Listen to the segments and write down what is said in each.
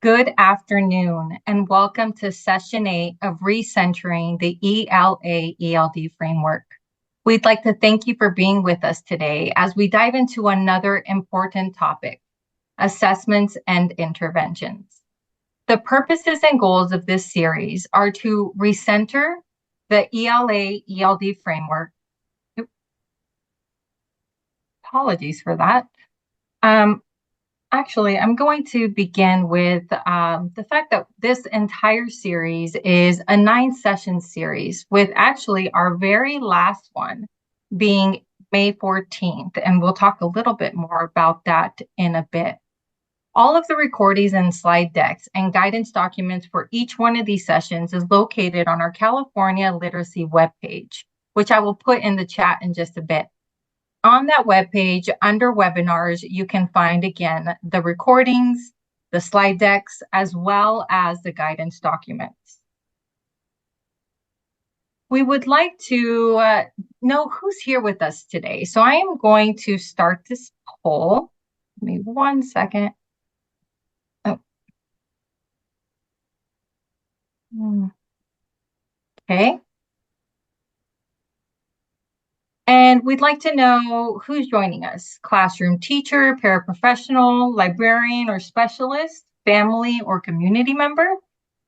Good afternoon, and welcome to Session 8 of Recentering the ELA ELD Framework. We'd like to thank you for being with us today as we dive into another important topic, assessments and interventions. The purposes and goals of this series are to recenter the ELA ELD Framework. Apologies for that. Actually, I'm going to begin with the fact that this entire series is a 9-session series, with actually our very last one being May 14th, and we'll talk a little bit more about that in a bit. All of the recordings and slide decks and guidance documents for each one of these sessions is located on our California Literacy webpage, which I will put in the chat in just a bit. On that webpage, under webinars, you can find, again, the recordings, the slide decks, as well as the guidance documents. We would like to know who's here with us today. So I am going to start this poll. Give me 1 second. Oh. Okay. And we'd like to know who's joining us: classroom teacher, paraprofessional, librarian or specialist, family or community member,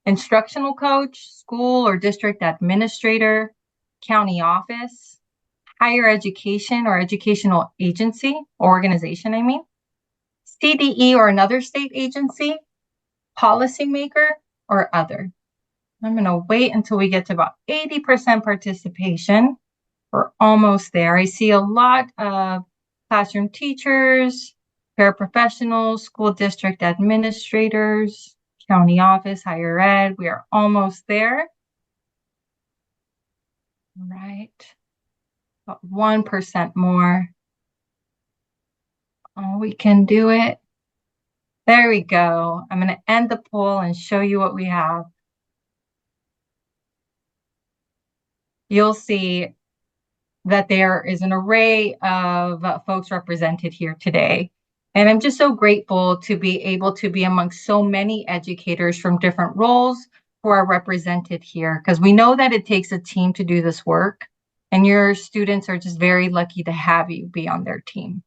instructional coach, school or district administrator, county office, higher education or educational agency, organization, CDE or another state agency, policymaker, or other. I'm going to wait until we get to about 80% participation. We're almost there. I see a lot of classroom teachers, paraprofessionals, school district administrators, county office, higher ed. We are almost there. All right. About 1% more. Oh, we can do it. There we go. I'm going to end the poll and show you what we have. You'll see that there is an array of folks represented here today. And I'm just so grateful to be able to be amongst so many educators from different roles who are represented here, because we know that it takes a team to do this work, and your students are just very lucky to have you be on their team.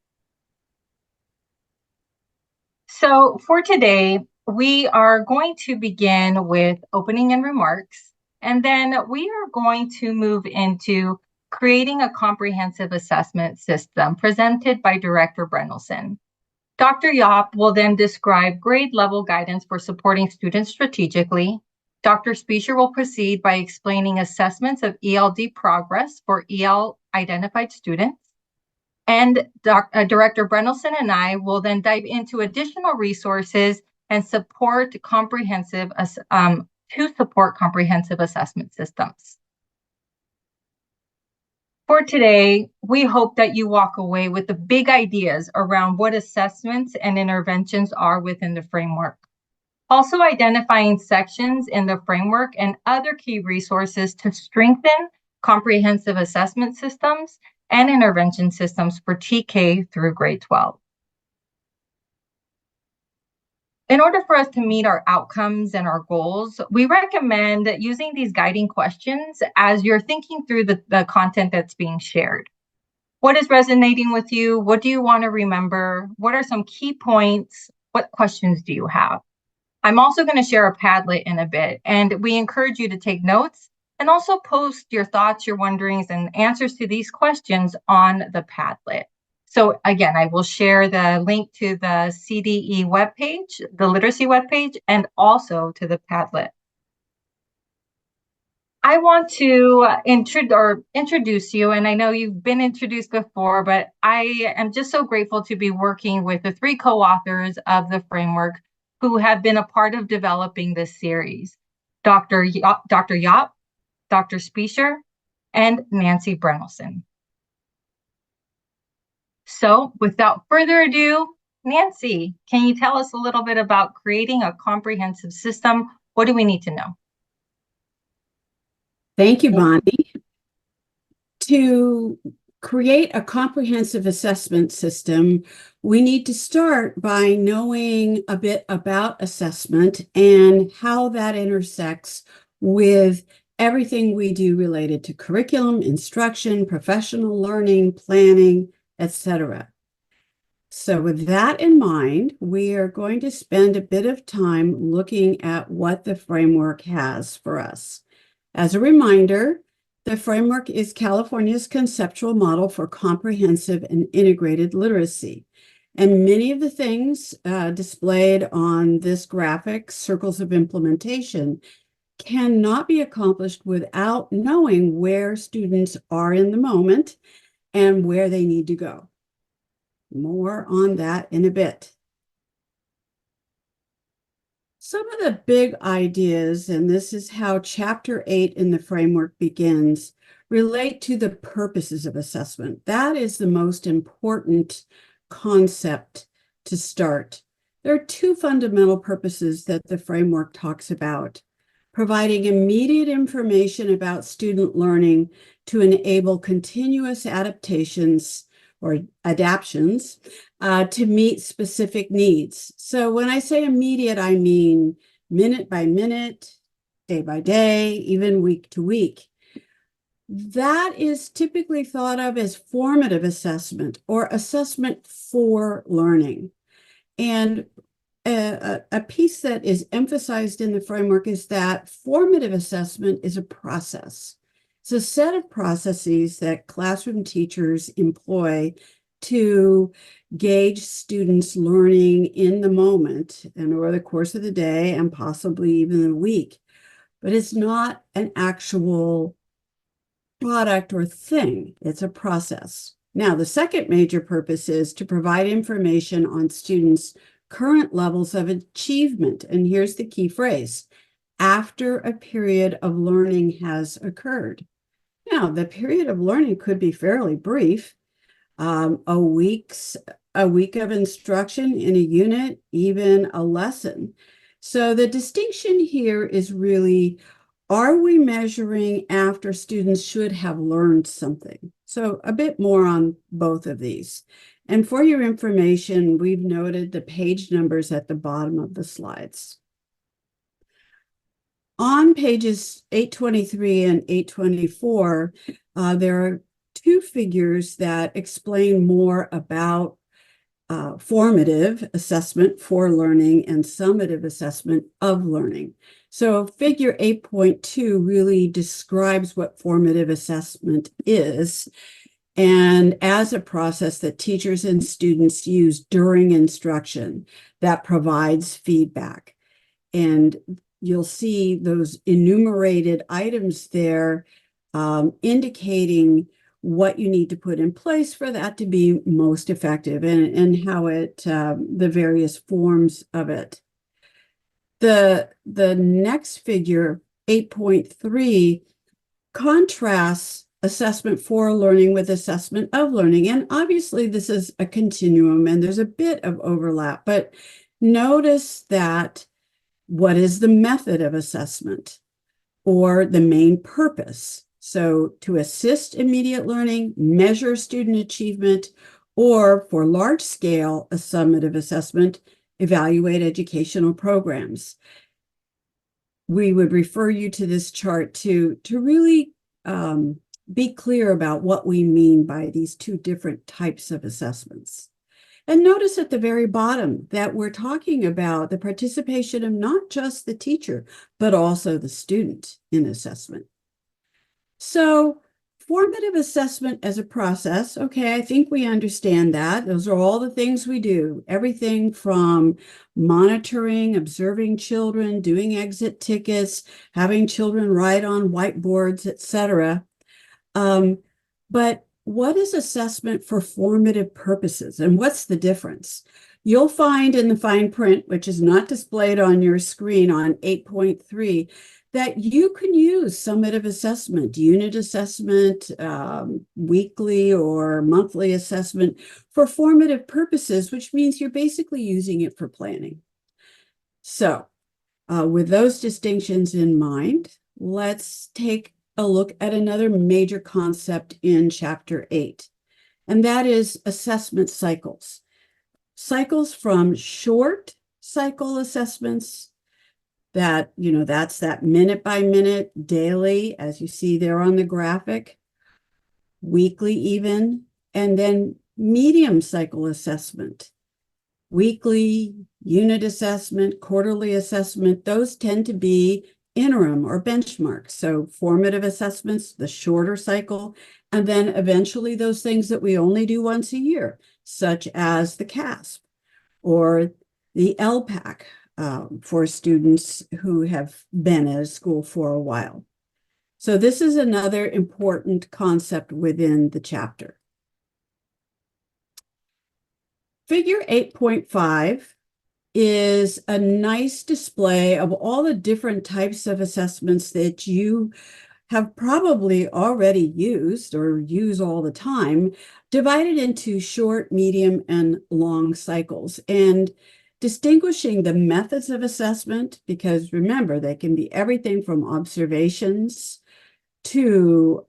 So for today, we are going to begin with opening and remarks, and then we are going to move into creating a comprehensive assessment system presented by Director Brennelson. Dr. Yop will then describe grade level guidance for supporting students strategically. Dr. Spiescher will proceed by explaining assessments of ELD progress for EL identified students. And Director Brennelson and I will then dive into additional resources and support comprehensive assessment systems. For today, we hope that you walk away with the big ideas around what assessments and interventions are within the framework. Also identifying sections in the framework and other key resources to strengthen comprehensive assessment systems and intervention systems for TK through grade 12. In order for us to meet our outcomes and our goals, we recommend using these guiding questions as you're thinking through the content that's being shared. What is resonating with you? What do you want to remember? What are some key points? What questions do you have? I'm also going to share a Padlet in a bit, and we encourage you to take notes and also post your thoughts, your wonderings, and answers to these questions on the Padlet. So again, I will share the link to the CDE webpage, the literacy webpage, and also to the Padlet. I want to introduce you, and I know you've been introduced before, but I am just so grateful to be working with the 3 co-authors of the framework who have been a part of developing this series: Dr. Yop, Dr. Spiescher, and Nancy Brennelson. So without further ado, Nancy, can you tell us a little bit about creating a comprehensive system? What do we need to know? Thank you, Bonnie. To create a comprehensive assessment system, we need to start by knowing a bit about assessment and how that intersects with everything we do related to curriculum, instruction, professional learning, planning, etc. So with that in mind, we are going to spend a bit of time looking at what the framework has for us. As a reminder, the framework is California's conceptual model for comprehensive and integrated literacy. And many of the things displayed on this graphic, circles of implementation, cannot be accomplished without knowing where students are in the moment and where they need to go. More on that in a bit. Some of the big ideas, and this is how Chapter 8 in the framework begins, relate to the purposes of assessment. That is the most important concept to start. There are two fundamental purposes that the framework talks about: providing immediate information about student learning to enable continuous adaptations or adaptions to meet specific needs. So when I say immediate, I mean minute by minute, day by day, even week to week. That is typically thought of as formative assessment or assessment for learning. And a piece that is emphasized in the framework is that formative assessment is a process. It's a set of processes that classroom teachers employ to gauge students' learning in the moment and over the course of the day and possibly even the week. But it's not an actual product or thing. It's a process. Now, the second major purpose is to provide information on students' current levels of achievement. And here's the key phrase: after a period of learning has occurred. Now, the period of learning could be fairly brief, a week of instruction in a unit, even a lesson. So the distinction here is really, are we measuring after students should have learned something? So a bit more on both of these. And for your information, we've noted the page numbers at the bottom of the slides. On pages 823 and 824, there are two figures that explain more about formative assessment for learning and summative assessment of learning. So figure 8.2 really describes what formative assessment is, and as a process that teachers and students use during instruction that provides feedback. And you'll see those enumerated items there indicating what you need to put in place for that to be most effective, and how it, the various forms of it. The next figure, 8.3, contrasts assessment for learning with assessment of learning. And obviously this is a continuum and there's a bit of overlap, but notice that what is the method of assessment or the main purpose? So to assist immediate learning, measure student achievement, or for large scale, a summative assessment, evaluate educational programs. We would refer you to this chart to really be clear about what we mean by these two different types of assessments. And notice at the very bottom that we're talking about the participation of not just the teacher, but also the student in assessment. So formative assessment as a process, okay, I think we understand that. Those are all the things we do, everything from monitoring, observing children, doing exit tickets, having children write on whiteboards, etc. But what is assessment for formative purposes, and what's the difference? You'll find in the fine print, which is not displayed on your screen on 8.3, that you can use summative assessment, unit assessment, weekly or monthly assessment for formative purposes, which means you're basically using it for planning. So with those distinctions in mind, let's take a look at another major concept in Chapter 8. and that is assessment cycles. Cycles from short cycle assessments that, that's that minute by minute, daily, as you see there on the graphic, weekly even, and then medium cycle assessment, weekly, unit assessment, quarterly assessment. Those tend to be interim or benchmarks. So formative assessments, the shorter cycle, and then eventually those things that we only do once a year, such as the CASP or the LPAC for students who have been at a school for a while. So this is another important concept within the chapter. Figure 8.5 is a nice display of all the different types of assessments that you have probably already used or use all the time, divided into short, medium, and long cycles, and distinguishing the methods of assessment, because remember, they can be everything from observations to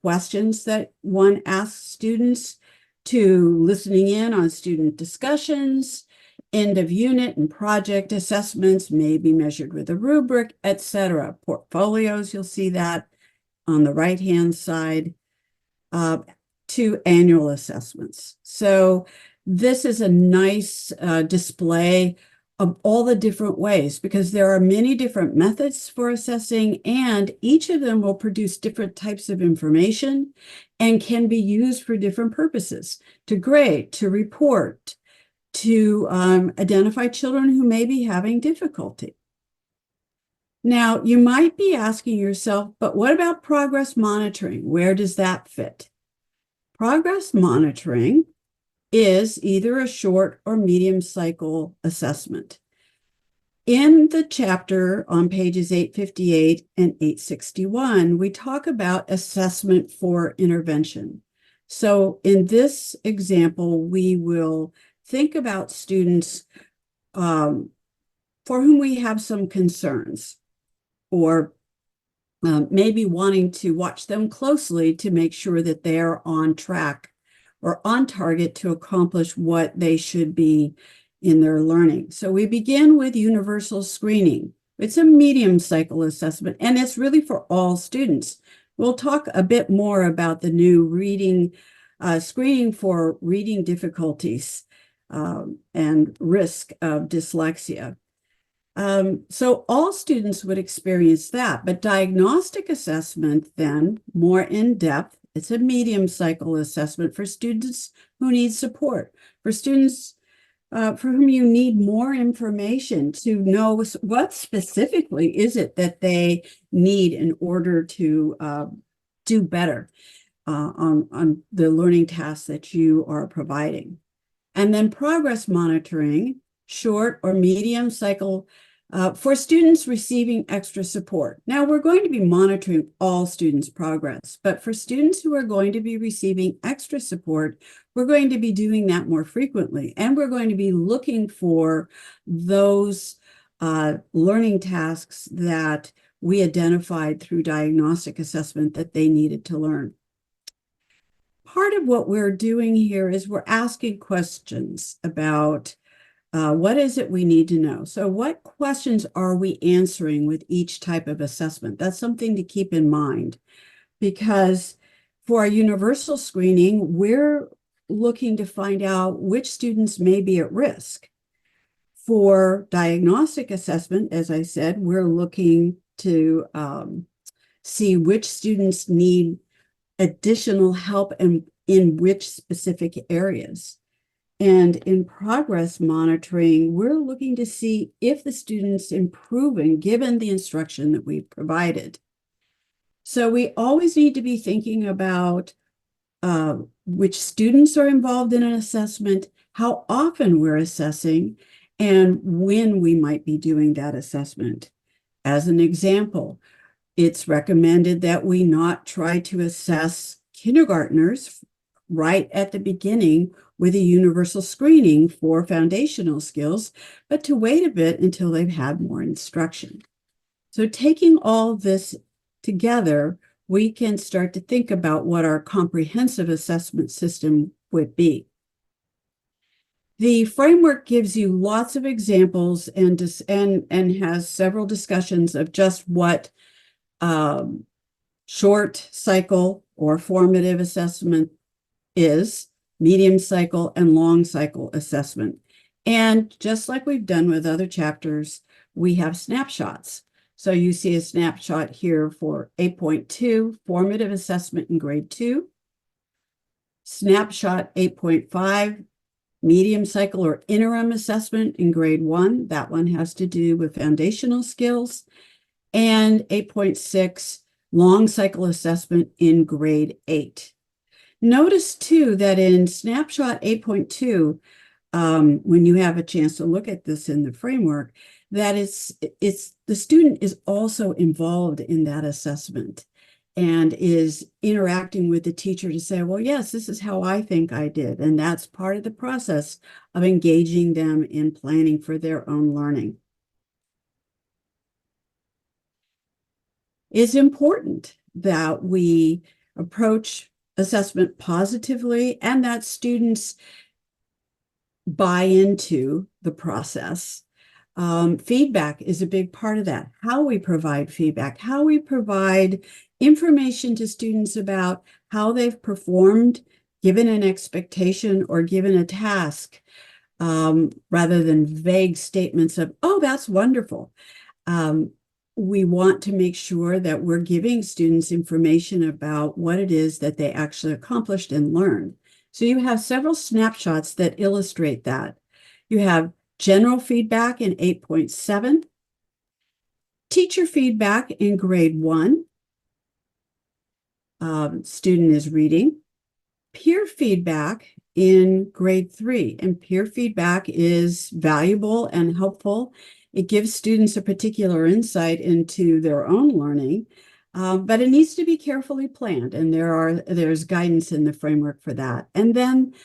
questions that one asks students, to listening in on student discussions, end of unit and project assessments may be measured with a rubric, etc. Portfolios, you'll see that on the right-hand side, to annual assessments. So this is a nice display of all the different ways, because there are many different methods for assessing, and each of them will produce different types of information and can be used for different purposes, to grade, to report, to identify children who may be having difficulty. Now, you might be asking yourself, but what about progress monitoring? Where does that fit? Progress monitoring is either a short or medium cycle assessment. In the chapter on pages 858 and 861, we talk about assessment for intervention. So in this example, we will think about students for whom we have some concerns, or maybe wanting to watch them closely to make sure that they're on track or on target to accomplish what they should be in their learning. So we begin with universal screening. It's a medium cycle assessment, and it's really for all students. We'll talk a bit more about the new reading screening for reading difficulties and risk of dyslexia. So all students would experience that, but diagnostic assessment then, more in depth, it's a medium cycle assessment for students who need support, for students for whom you need more information to know what specifically is it that they need in order to do better on the learning tasks that you are providing. And then progress monitoring, short or medium cycle for students receiving extra support. Now, we're going to be monitoring all students' progress, but for students who are going to be receiving extra support, we're going to be doing that more frequently, and we're going to be looking for those learning tasks that we identified through diagnostic assessment that they needed to learn. Part of what we're doing here is we're asking questions about what is it we need to know? So what questions are we answering with each type of assessment? That's something to keep in mind, because for our universal screening, we're looking to find out which students may be at risk. For diagnostic assessment, as I said, we're looking to see which students need additional help and in which specific areas. And in progress monitoring, we're looking to see if the student's improving given the instruction that we've provided. So we always need to be thinking about which students are involved in an assessment, how often we're assessing, and when we might be doing that assessment. As an example, it's recommended that we not try to assess kindergartners right at the beginning with a universal screening for foundational skills, but to wait a bit until they've had more instruction. So taking all this together, we can start to think about what our comprehensive assessment system would be. The framework gives you lots of examples and has several discussions of just what short cycle or formative assessment is, medium cycle and long cycle assessment. And just like we've done with other chapters, we have snapshots. So you see a snapshot here for 8.2, formative assessment in grade 2. Snapshot 8.5, medium cycle or interim assessment in grade 1. That one has to do with foundational skills. And 8.6, long cycle assessment in grade 8. Notice too that in snapshot 8.2, when you have a chance to look at this in the framework, that it's the student is also involved in that assessment and is interacting with the teacher to say, well, yes, this is how I think I did. And that's part of the process of engaging them in planning for their own learning. It's important that we approach assessment positively and that students buy into the process. Feedback is a big part of that. How we provide feedback, how we provide information to students about how they've performed, given an expectation or given a task, rather than vague statements of, oh, that's wonderful. We want to make sure that we're giving students information about what it is that they actually accomplished and learned. So you have several snapshots that illustrate that. You have general feedback in 8.7, teacher feedback in grade 1, student is reading, peer feedback in grade 3, and peer feedback is valuable and helpful. It gives students a particular insight into their own learning, but it needs to be carefully planned, and there's guidance in the framework for that. And then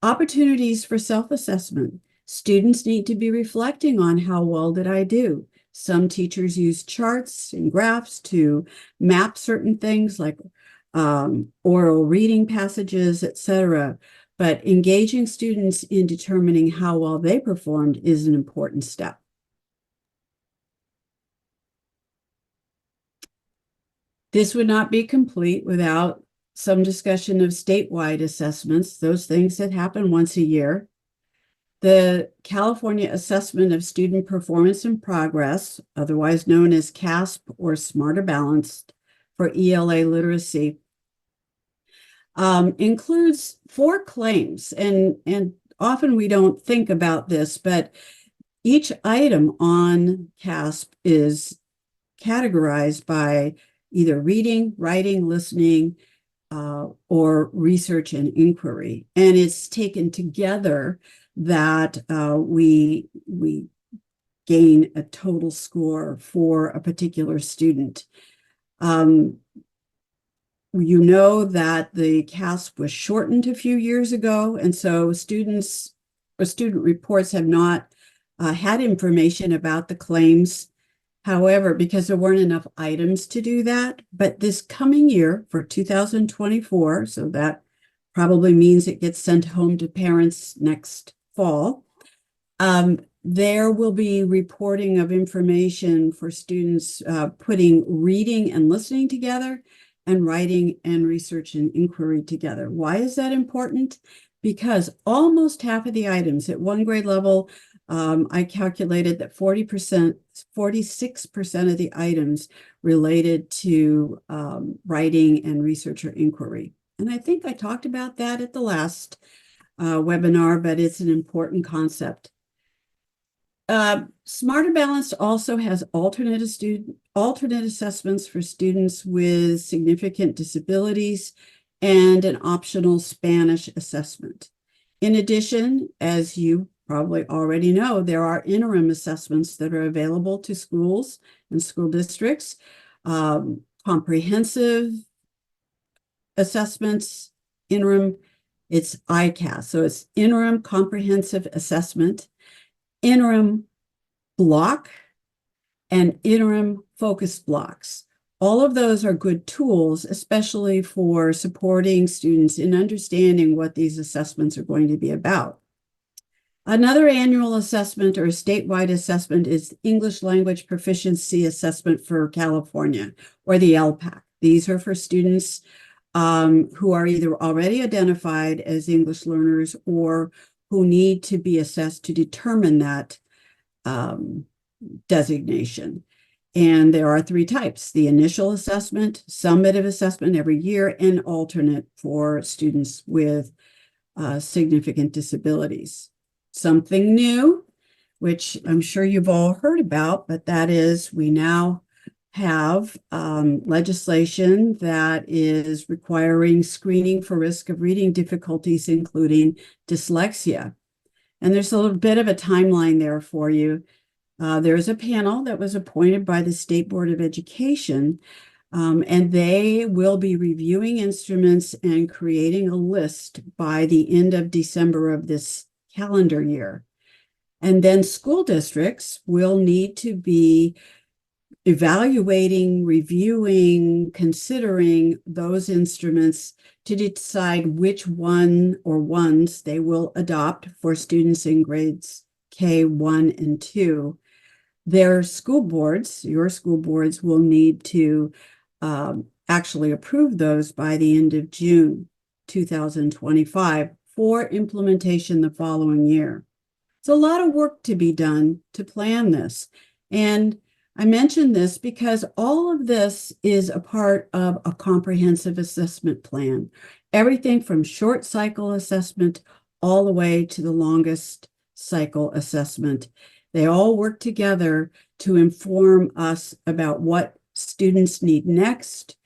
opportunities for self-assessment. Students need to be reflecting on how well did I do. Some teachers use charts and graphs to map certain things like oral reading passages, etc. But engaging students in determining how well they performed is an important step. This would not be complete without some discussion of statewide assessments, those things that happen once a year. The California Assessment of Student Performance and Progress, otherwise known as CASP or Smarter Balanced for ELA literacy, includes 4 claims. And often we don't think about this, but each item on CASP is categorized by either reading, writing, listening, or research and inquiry. And it's taken together that we gain a total score for a particular student. You know that the CASP was shortened a few years ago, and so student reports have not had information about the claims. However, because there weren't enough items to do that, but this coming year for 2024, so that probably means it gets sent home to parents next fall, there will be reporting of information for students putting reading and listening together and writing and research and inquiry together. Why is that important? Because almost half of the items at one grade level, I calculated that 46% of the items related to writing and research or inquiry. And I think I talked about that at the last webinar, but it's an important concept. Smarter Balanced also has alternate assessments for students with significant disabilities and an optional Spanish assessment. In addition, as you probably already know, there are interim assessments that are available to schools and school districts, comprehensive assessments, interim, it's ICAS. So it's interim comprehensive assessment, interim block, and interim focus blocks. all of those are good tools, especially for supporting students in understanding what these assessments are going to be about. Another annual assessment or statewide assessment is English Language Proficiency Assessment for California, or the LPAC. These are for students who are either already identified as English learners or who need to be assessed to determine that designation. And there are three types: the initial assessment, summative assessment every year, and alternate for students with significant disabilities. Something new, which I'm sure you've all heard about, but that is we now have legislation that is requiring screening for risk of reading difficulties, including dyslexia. And there's a little bit of a timeline there for you. There's a panel that was appointed by the State Board of Education, and they will be reviewing instruments and creating a list by the end of December of this calendar year. And then school districts will need to be evaluating, reviewing, considering those instruments to decide which one or ones they will adopt for students in grades K1 and 2. Their school boards, your school boards, will need to actually approve those by the end of June 2025 for implementation the following year. It's a lot of work to be done to plan this. And I mention this because all of this is a part of a comprehensive assessment plan. Everything from short cycle assessment all the way to the longest cycle assessment. They all work together to inform us about what students need next,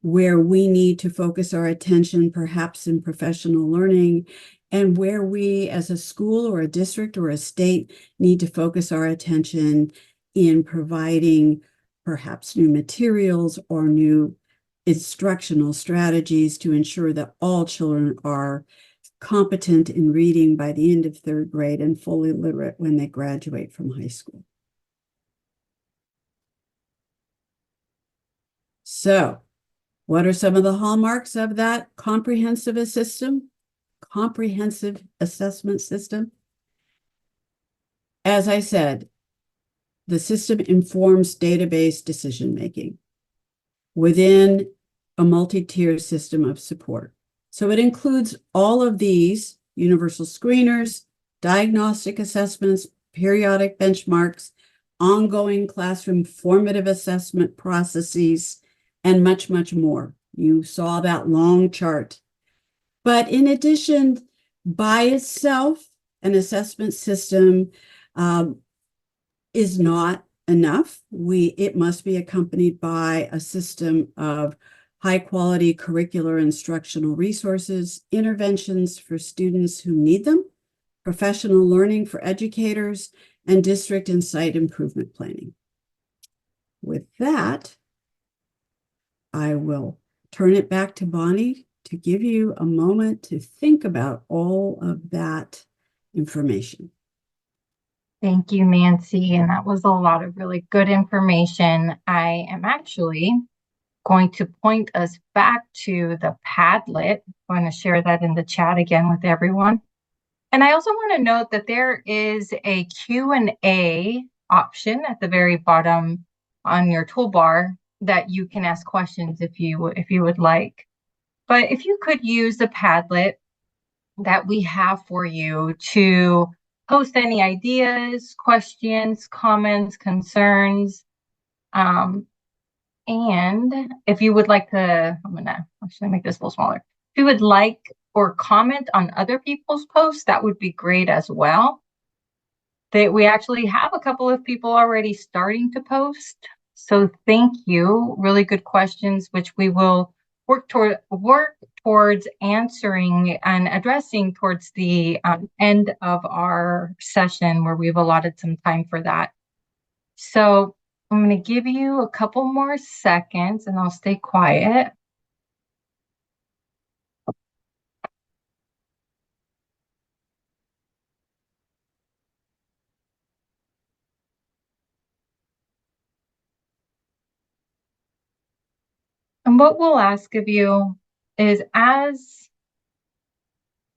where we need to focus our attention, perhaps in professional learning, and where we as a school or a district or a state need to focus our attention in providing perhaps new materials or new instructional strategies to ensure that all children are competent in reading by the end of third grade and fully literate when they graduate from high school. So, what are some of the hallmarks of that comprehensive assessment system? As I said, the system informs database decision-making within a multi-tiered system of support. So it includes all of these universal screeners, diagnostic assessments, periodic benchmarks, ongoing classroom formative assessment processes, and much, much more. You saw that long chart. But in addition, by itself, an assessment system is not enough. It must be accompanied by a system of high-quality curricular instructional resources, interventions for students who need them, professional learning for educators, and district and site improvement planning. With that, I will turn it back to Bonnie to give you a moment to think about all of that information. Thank you, Nancy. And that was a lot of really good information. I am actually going to point us back to the Padlet. I'm going to share that in the chat again with everyone. And I also want to note that there is a Q&A option at the very bottom on your toolbar that you can ask questions if you would like. But if you could use the Padlet that we have for you to post any ideas, questions, comments, concerns, and if you would like to, I'm going to actually make this a little smaller. If you would like or comment on other people's posts, that would be great as well. We actually have a couple of people already starting to post. So thank you. Really good questions, which we will work towards answering and addressing towards the end of our session where we've allotted some time for that. So I'm going to give you a couple more seconds and I'll stay quiet. And what we'll ask of you is, as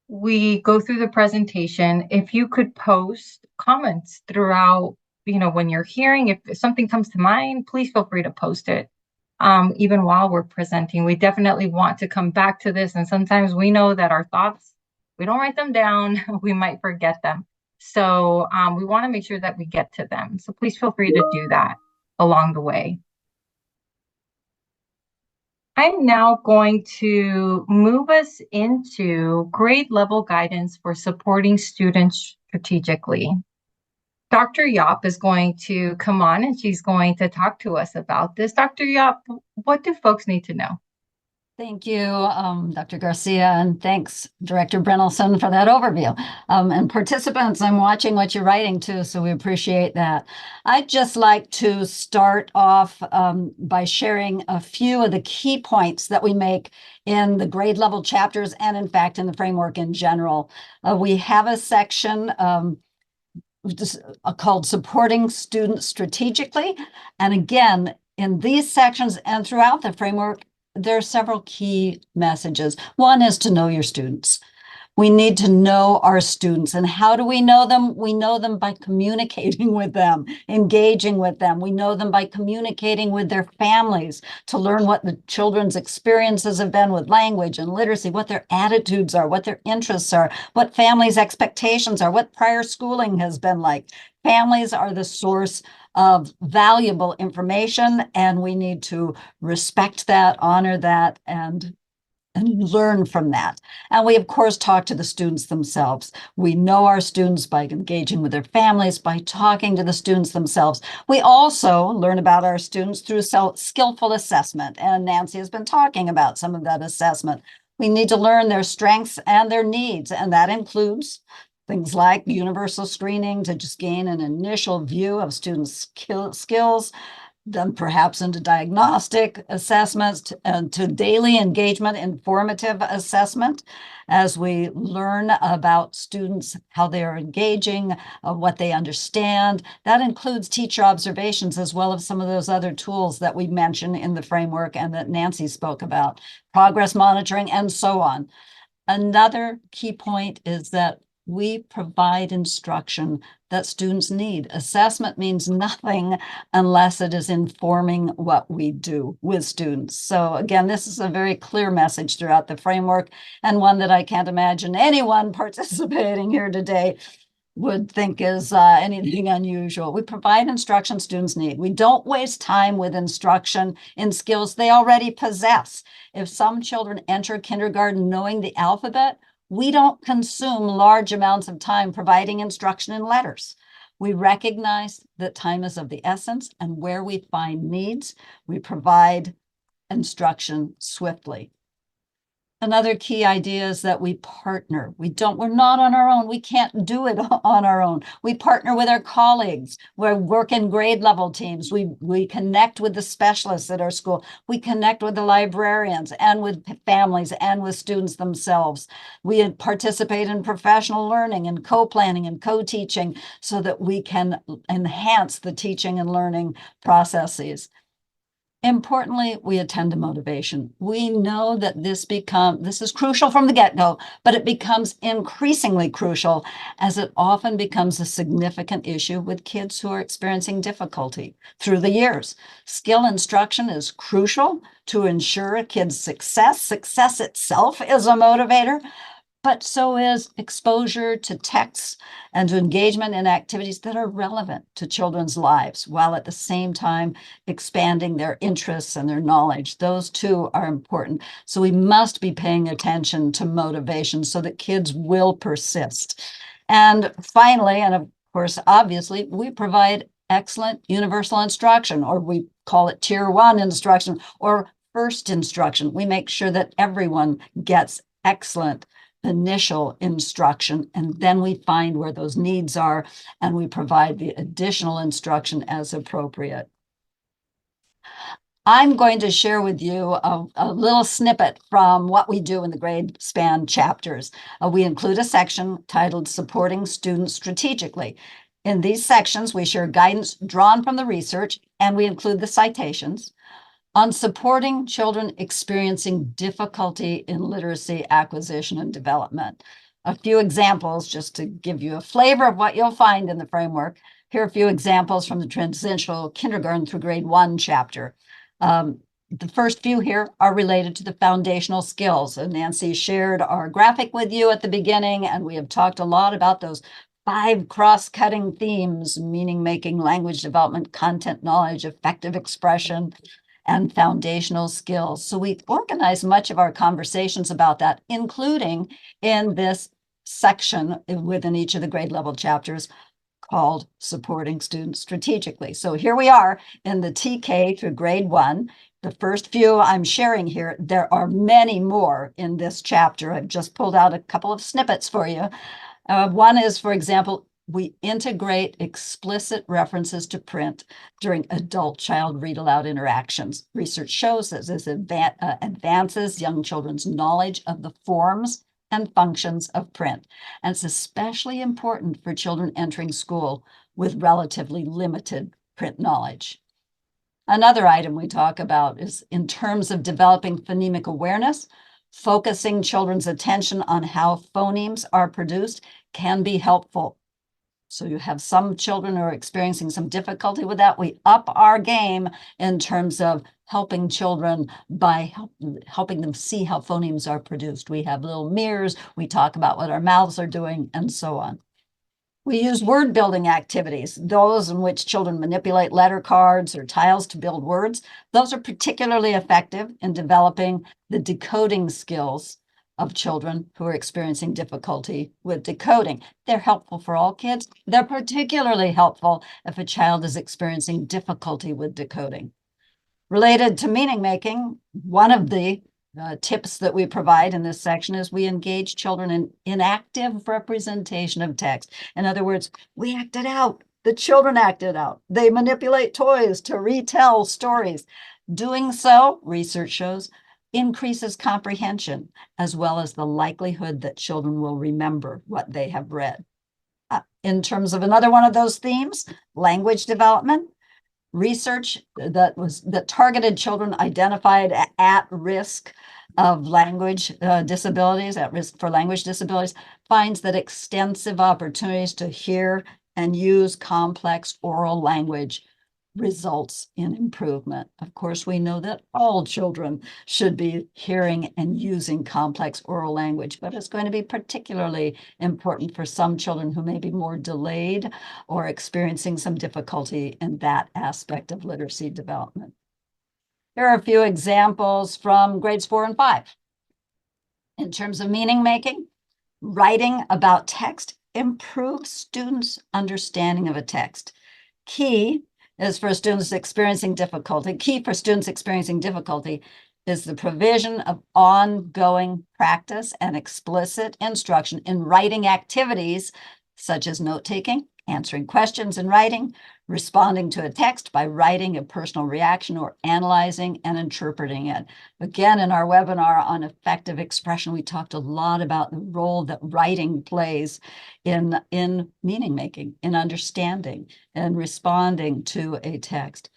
we go through the presentation, if you could post comments throughout, when you're hearing, if something comes to mind, please feel free to post it. Even while we're presenting, we definitely want to come back to this. And sometimes we know that our thoughts, we don't write them down, we might forget them. So we want to make sure that we get to them. So please feel free to do that along the way. I'm now going to move us into grade level guidance for supporting students strategically. Dr. Yop is going to come on and she's going to talk to us about this. Dr. Yop, what do folks need to know? Thank you, Dr. Garcia, and thanks, Director Brennelson, for that overview. And participants, I'm watching what you're writing too, so we appreciate that. I'd just like to start off by sharing a few of the key points that we make in the grade level chapters and, in fact, in the framework in general. We have a section called Supporting Students Strategically. And again, in these sections and throughout the framework, there are several key messages. One is to know your students. We need to know our students. And how do we know them? We know them by communicating with them, engaging with them. We know them by communicating with their families to learn what the children's experiences have been with language and literacy, what their attitudes are, what their interests are, what families' expectations are, what prior schooling has been like. Families are the source of valuable information, and we need to respect that, honor that, and learn from that. And we, of course, talk to the students themselves. We know our students by engaging with their families, by talking to the students themselves. We also learn about our students through skillful assessment, and Nancy has been talking about some of that assessment. We need to learn their strengths and their needs, and that includes things like universal screening to just gain an initial view of students' skills, then perhaps into diagnostic assessments, to daily engagement, informative assessment, as we learn about students, how they are engaging, what they understand. That includes teacher observations, as well as some of those other tools that we mentioned in the framework and that Nancy spoke about, progress monitoring, and so on. Another key point is that we provide instruction that students need. Assessment means nothing unless it is informing what we do with students. So again, this is a very clear message throughout the framework, and one that I can't imagine anyone participating here today would think is anything unusual. We provide instruction students need. We don't waste time with instruction in skills they already possess. If some children enter kindergarten knowing the alphabet, we don't consume large amounts of time providing instruction in letters. We recognize that time is of the essence, and where we find needs, we provide instruction swiftly. Another key idea is that we partner. We're not on our own. We can't do it on our own. We partner with our colleagues. We work in grade level teams. We connect with the specialists at our school. We connect with the librarians and with families and with students themselves. We participate in professional learning and co-planning and co-teaching so that we can enhance the teaching and learning processes. Importantly, we attend to motivation. We know that this is crucial from the get-go, but it becomes increasingly crucial as it often becomes a significant issue with kids who are experiencing difficulty through the years. Skill instruction is crucial to ensure a kid's success. Success itself is a motivator, but so is exposure to texts and to engagement in activities that are relevant to children's lives, while at the same time expanding their interests and their knowledge. Those two are important. So we must be paying attention to motivation so that kids will persist. And finally, and of course, obviously, we provide excellent universal instruction, or we call it Tier 1 instruction, or first instruction. We make sure that everyone gets excellent initial instruction, and then we find where those needs are, and we provide the additional instruction as appropriate. I'm going to share with you a little snippet from what we do in the grade span chapters. We include a section titled Supporting Students Strategically. In these sections, we share guidance drawn from the research, and we include the citations. on supporting children experiencing difficulty in literacy acquisition and development. A few examples just to give you a flavor of what you'll find in the framework. Here are a few examples from the transitional kindergarten through grade 1 chapter. The first few here are related to the foundational skills. And Nancy shared our graphic with you at the beginning, and we have talked a lot about those 5 cross-cutting themes: meaning making, language development, content knowledge, effective expression, and foundational skills. So we organize much of our conversations about that, including in this section within each of the grade level chapters called Supporting Students Strategically. So here we are in the TK through grade 1. The first few I'm sharing here, there are many more in this chapter. I've just pulled out a couple of snippets for you. One is, for example, we integrate explicit references to print during adult-child read-aloud interactions. Research shows that this advances young children's knowledge of the forms and functions of print. And it's especially important for children entering school with relatively limited print knowledge. Another item we talk about is in terms of developing phonemic awareness, focusing children's attention on how phonemes are produced can be helpful. So you have some children who are experiencing some difficulty with that. We up our game in terms of helping children by helping them see how phonemes are produced. We have little mirrors, we talk about what our mouths are doing, and so on. We use word building activities, those in which children manipulate letter cards or tiles to build words. Those are particularly effective in developing the decoding skills of children who are experiencing difficulty with decoding. They're helpful for all kids. They're particularly helpful if a child is experiencing difficulty with decoding. Related to meaning making, one of the tips that we provide in this section is we engage children in active representation of text. In other words, we act it out. The children act it out. They manipulate toys to retell stories. Doing so, research shows, increases comprehension, as well as the likelihood that children will remember what they have read. In terms of another one of those themes, language development, research that targeted children identified at risk of language disabilities, at risk for language disabilities, finds that extensive opportunities to hear and use complex oral language results in improvement. Of course, we know that all children should be hearing and using complex oral language, but it's going to be particularly important for some children who may be more delayed or experiencing some difficulty in that aspect of literacy development. Here are a few examples from grades 4 and 5. In terms of meaning making, writing about text improves students' understanding of a text. Key for students experiencing difficulty is the provision of ongoing practice and explicit instruction in writing activities such as note-taking, answering questions in writing, responding to a text by writing a personal reaction, or analyzing and interpreting it. Again, in our webinar on effective expression, we talked a lot about the role that writing plays in meaning making, in understanding and responding to a text.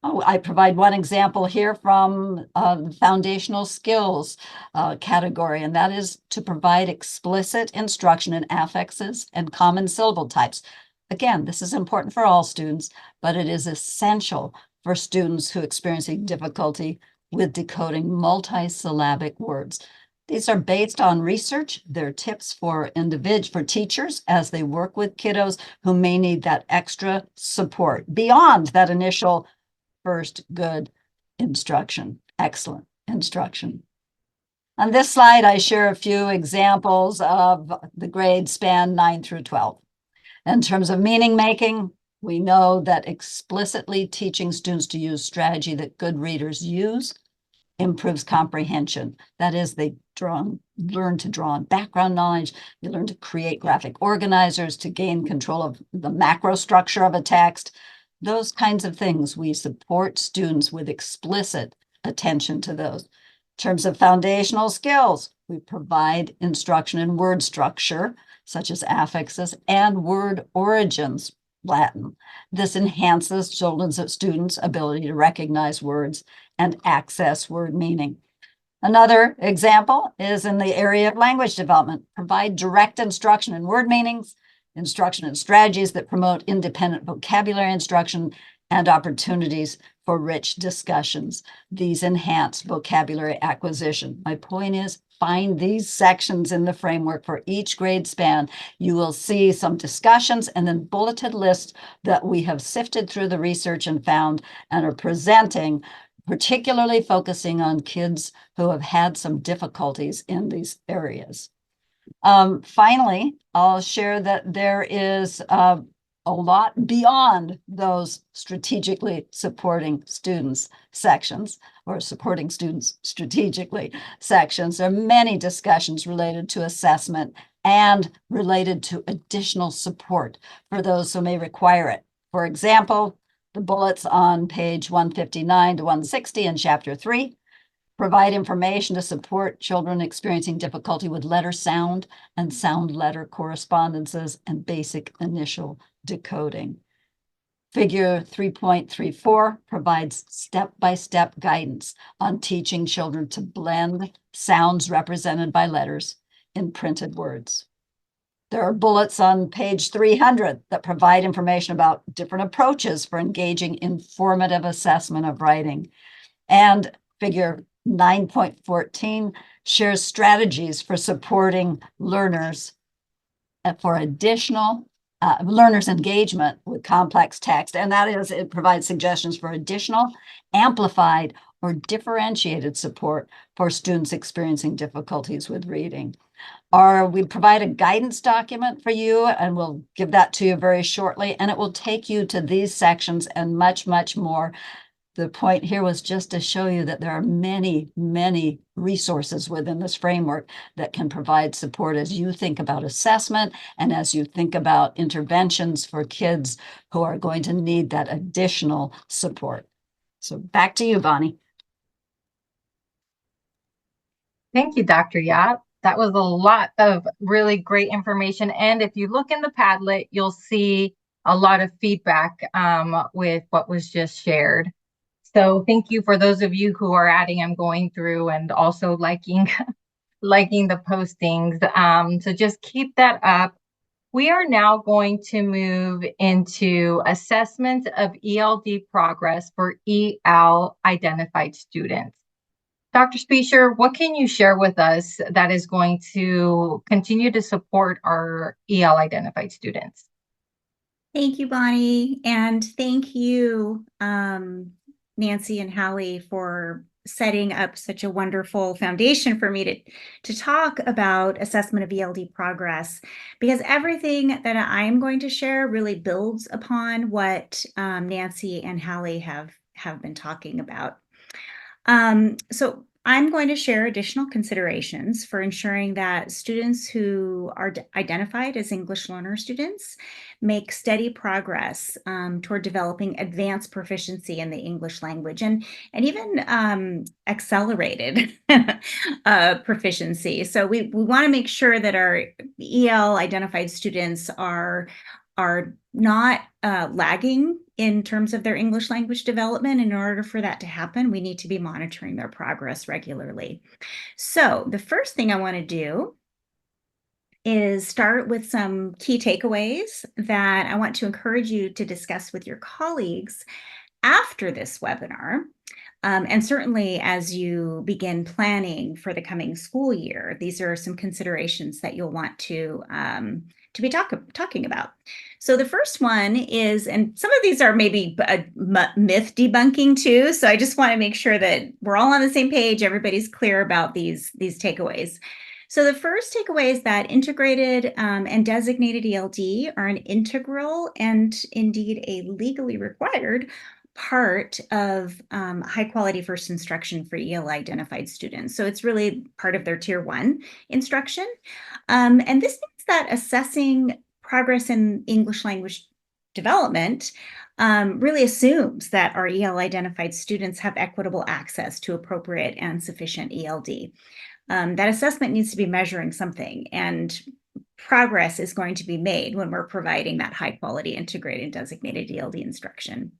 I provide one example here from the foundational skills category, and that is to provide explicit instruction in affixes and common syllable types. Again, this is important for all students, but it is essential for students who are experiencing difficulty with decoding multisyllabic words. These are based on research. They're tips for teachers as they work with kiddos who may need that extra support beyond that initial first good instruction, excellent instruction. On this slide, I share a few examples of the grades span 9 through 12. In terms of meaning making, we know that explicitly teaching students to use strategy that good readers use improves comprehension. That is, they learn to draw on background knowledge, they learn to create graphic organizers, to gain control of the macro structure of a text. Those kinds of things, we support students with explicit attention to those. In terms of foundational skills, we provide instruction in word structure, such as affixes, and word origins. Latin. This enhances children's students' ability to recognize words and access word meaning. Another example is in the area of language development. Provide direct instruction in word meanings, instruction and strategies that promote independent vocabulary instruction, and opportunities for rich discussions. These enhance vocabulary acquisition. My point is, find these sections in the framework for each grade span. You will see some discussions and then bulleted lists that we have sifted through the research and found and are presenting, particularly focusing on kids who have had some difficulties in these areas. Finally, I'll share that there is a lot beyond those strategically supporting students sections or supporting students strategically sections. There are many discussions related to assessment and related to additional support for those who may require it. For example, the bullets on page 159 to 160 in chapter 3 provide information to support children experiencing difficulty with letter sound and sound letter correspondences and basic initial decoding. Figure 3.34 provides step-by-step guidance on teaching children to blend sounds represented by letters in printed words. There are bullets on page 300 that provide information about different approaches for engaging in formative assessment of writing. And figure 9.14 shares strategies for supporting learners for additional learners' engagement with complex text. And that is, it provides suggestions for additional, amplified, or differentiated support for students experiencing difficulties with reading. Or we provide a guidance document for you, and we'll give that to you very shortly, and it will take you to these sections and much, much more. The point here was just to show you that there are many, many resources within this framework that can provide support as you think about assessment and as you think about interventions for kids who are going to need that additional support. So back to you, Bonnie. Thank you, Dr. Yap. That was a lot of really great information. And if you look in the Padlet, you'll see a lot of feedback with what was just shared. So thank you for those of you who are adding and going through and also liking the postings. So just keep that up. We are now going to move into assessment of ELD progress for EL identified students. Dr. Spiescher, what can you share with us that is going to continue to support our EL identified students? Thank you, Bonnie, and thank you, Nancy and Hallie, for setting up such a wonderful foundation for me to talk about assessment of ELD progress, because everything that I'm going to share really builds upon what Nancy and Hallie have been talking about. So I'm going to share additional considerations for ensuring that students who are identified as English learner students make steady progress toward developing advanced proficiency in the English language and even accelerated proficiency. So we want to make sure that our EL identified students are not lagging in terms of their English language development. In order for that to happen, we need to be monitoring their progress regularly. So the first thing I want to do is start with some key takeaways that I want to encourage you to discuss with your colleagues after this webinar. And certainly as you begin planning for the coming school year, these are some considerations that you'll want to be talking about. So the first one is, and some of these are maybe myth debunking too, so I just want to make sure that we're all on the same page, everybody's clear about these takeaways. So the first takeaway is that integrated and designated ELD are an integral and indeed a legally required part of high quality first instruction for ELA identified students. So it's really part of their tier 1 instruction. And this means that assessing progress in English language development really assumes that our EL identified students have equitable access to appropriate and sufficient ELD. That assessment needs to be measuring something, and progress is going to be made when we're providing that high quality integrated designated ELD instruction.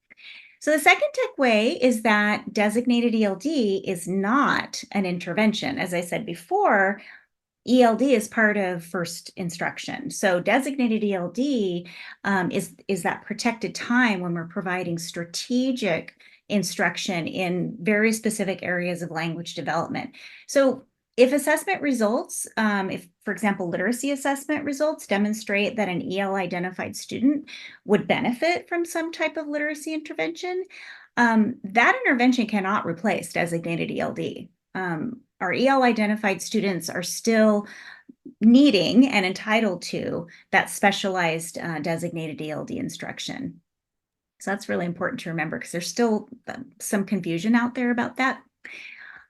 So the second takeaway is that designated ELD is not an intervention. As I said before, ELD is part of first instruction. So designated ELD is that protected time when we're providing strategic instruction in very specific areas of language development. So if assessment results, if, for example, literacy assessment results demonstrate that an EL identified student would benefit from some type of literacy intervention, that intervention cannot replace designated ELD. Our EL identified students are still needing and entitled to that specialized designated ELD instruction. So that's really important to remember because there's still some confusion out there about that.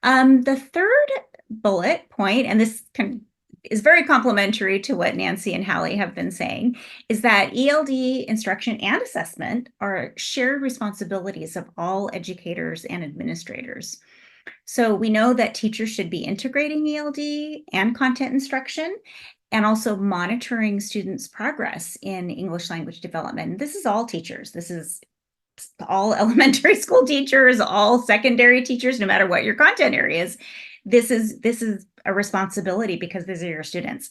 The third bullet point, and this is very complementary to what Nancy and Hallie have been saying, is that ELD instruction and assessment are shared responsibilities of all educators and administrators. So we know that teachers should be integrating ELD and content instruction and also monitoring students' progress in English language development. This is all teachers. This is all elementary school teachers, all secondary teachers, no matter what your content area is. This is a responsibility because these are your students.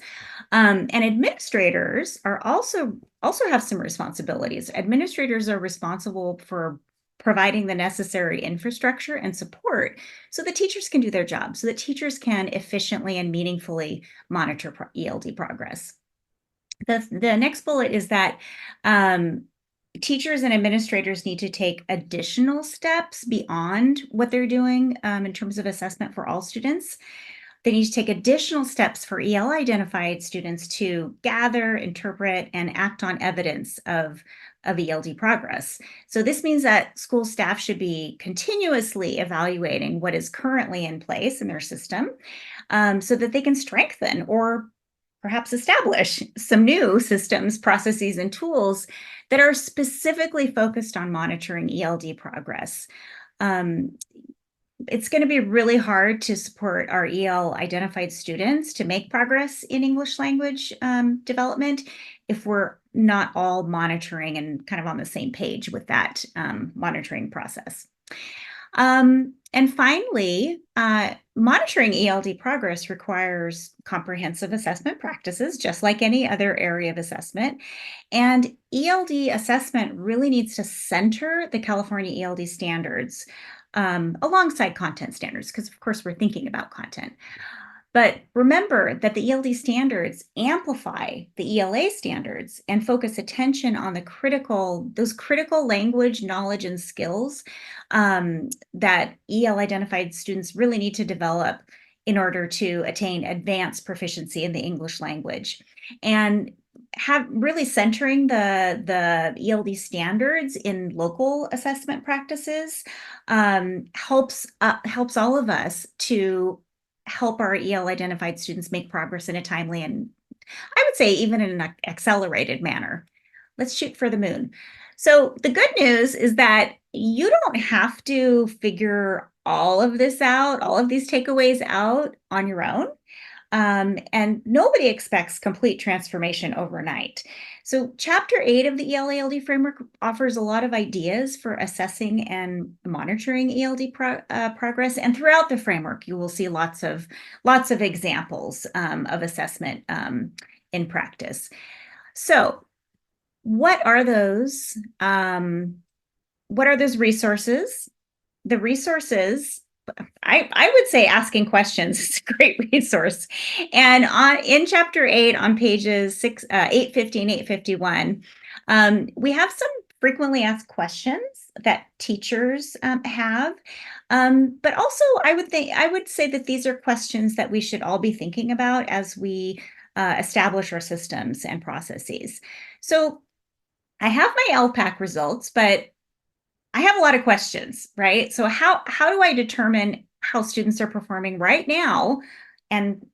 And administrators are also have some responsibilities. Administrators are responsible for providing the necessary infrastructure and support so the teachers can do their job, so that teachers can efficiently and meaningfully monitor ELD progress. The next bullet is that teachers and administrators need to take additional steps beyond what they're doing in terms of assessment for all students. They need to take additional steps for EL identified students to gather, interpret, and act on evidence of ELD progress. So this means that school staff should be continuously evaluating what is currently in place in their system so that they can strengthen or perhaps establish some new systems, processes, and tools that are specifically focused on monitoring ELD progress. It's going to be really hard to support our EL identified students to make progress in English language development if we're not all monitoring and kind of on the same page with that monitoring process. And finally, monitoring ELD progress requires comprehensive assessment practices, just like any other area of assessment. And ELD assessment really needs to center the California ELD standards alongside content standards, because of course we're thinking about content. But remember that the ELD standards amplify the ELA standards and focus attention on those critical language, knowledge, and skills that EL identified students really need to develop in order to attain advanced proficiency in the English language. And really centering the ELD standards in local assessment practices helps all of us to help our EL identified students make progress in a timely and I would say even in an accelerated manner. Let's shoot for the moon. So the good news is that you don't have to figure all of this out, all of these takeaways out on your own. And nobody expects complete transformation overnight. So Chapter 8 of the ELA-ELD framework offers a lot of ideas for assessing and monitoring ELD progress. And throughout the framework, you will see lots of examples of assessment in practice. So what are those resources? The resources, I would say asking questions is a great resource. And in Chapter 8 on pages 850 and 851, we have some frequently asked questions that teachers have. But also I would say that these are questions that we should all be thinking about as we establish our systems and processes. So I have my LPAC results, but I have a lot of questions, right? So how do I determine how students are performing right now and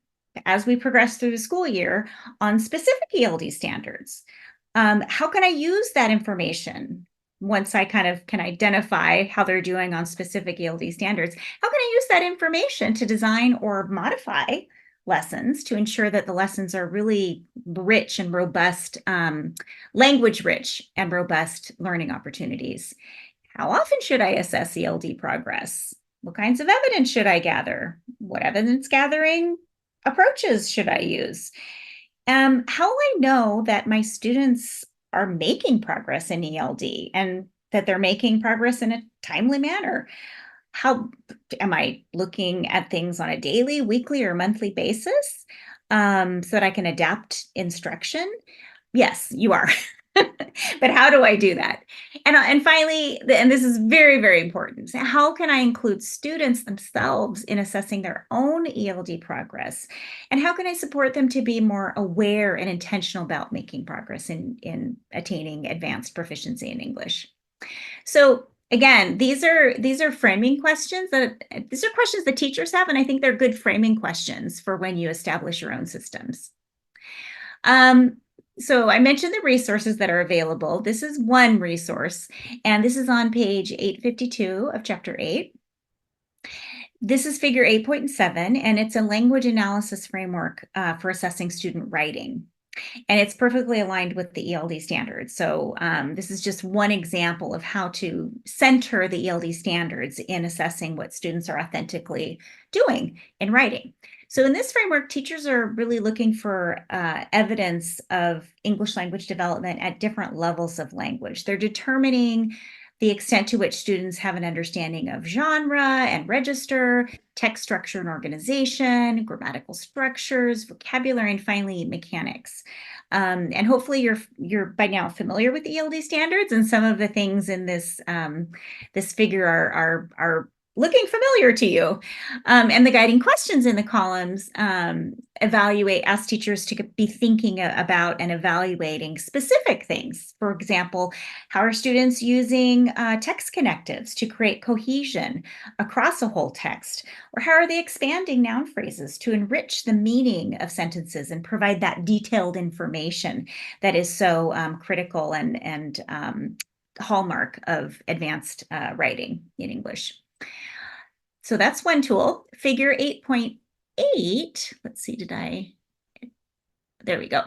as we progress through the school year on specific ELD standards? How can I use that information once I kind of can identify how they're doing on specific ELD standards? How can I use that information to design or modify lessons to ensure that the lessons are really rich and robust, language rich and robust learning opportunities. How often should I assess ELD progress? What kinds of evidence should I gather? What evidence gathering approaches should I use? How will I know that my students are making progress in ELD and that they're making progress in a timely manner? How am I looking at things on a daily, weekly, or monthly basis so that I can adapt instruction? Yes, you are. But how do I do that? And finally, and this is very, very important, how can I include students themselves in assessing their own ELD progress? And how can I support them to be more aware and intentional about making progress in attaining advanced proficiency in English? So again, these are framing questions these are questions that teachers have, and I think they're good framing questions for when you establish your own systems. So I mentioned the resources that are available. This is one resource, and this is on page 852 of chapter 8. This is figure 8.7, and it's a language analysis framework for assessing student writing. And it's perfectly aligned with the ELD standards. So this is just one example of how to center the ELD standards in assessing what students are authentically doing in writing. So in this framework, teachers are really looking for evidence of English language development at different levels of language. They're determining the extent to which students have an understanding of genre and register, text structure and organization, grammatical structures, vocabulary, and finally mechanics. And hopefully you're by now familiar with ELD standards, and some of the things in this this figure are looking familiar to you. And the guiding questions in the columns ask teachers to be thinking about and evaluating specific things. For example, how are students using text connectives to create cohesion across a whole text? Or how are they expanding noun phrases to enrich the meaning of sentences and provide that detailed information that is so critical and hallmark of advanced writing in English? So that's one tool. Figure 8.8, let's see, there we go.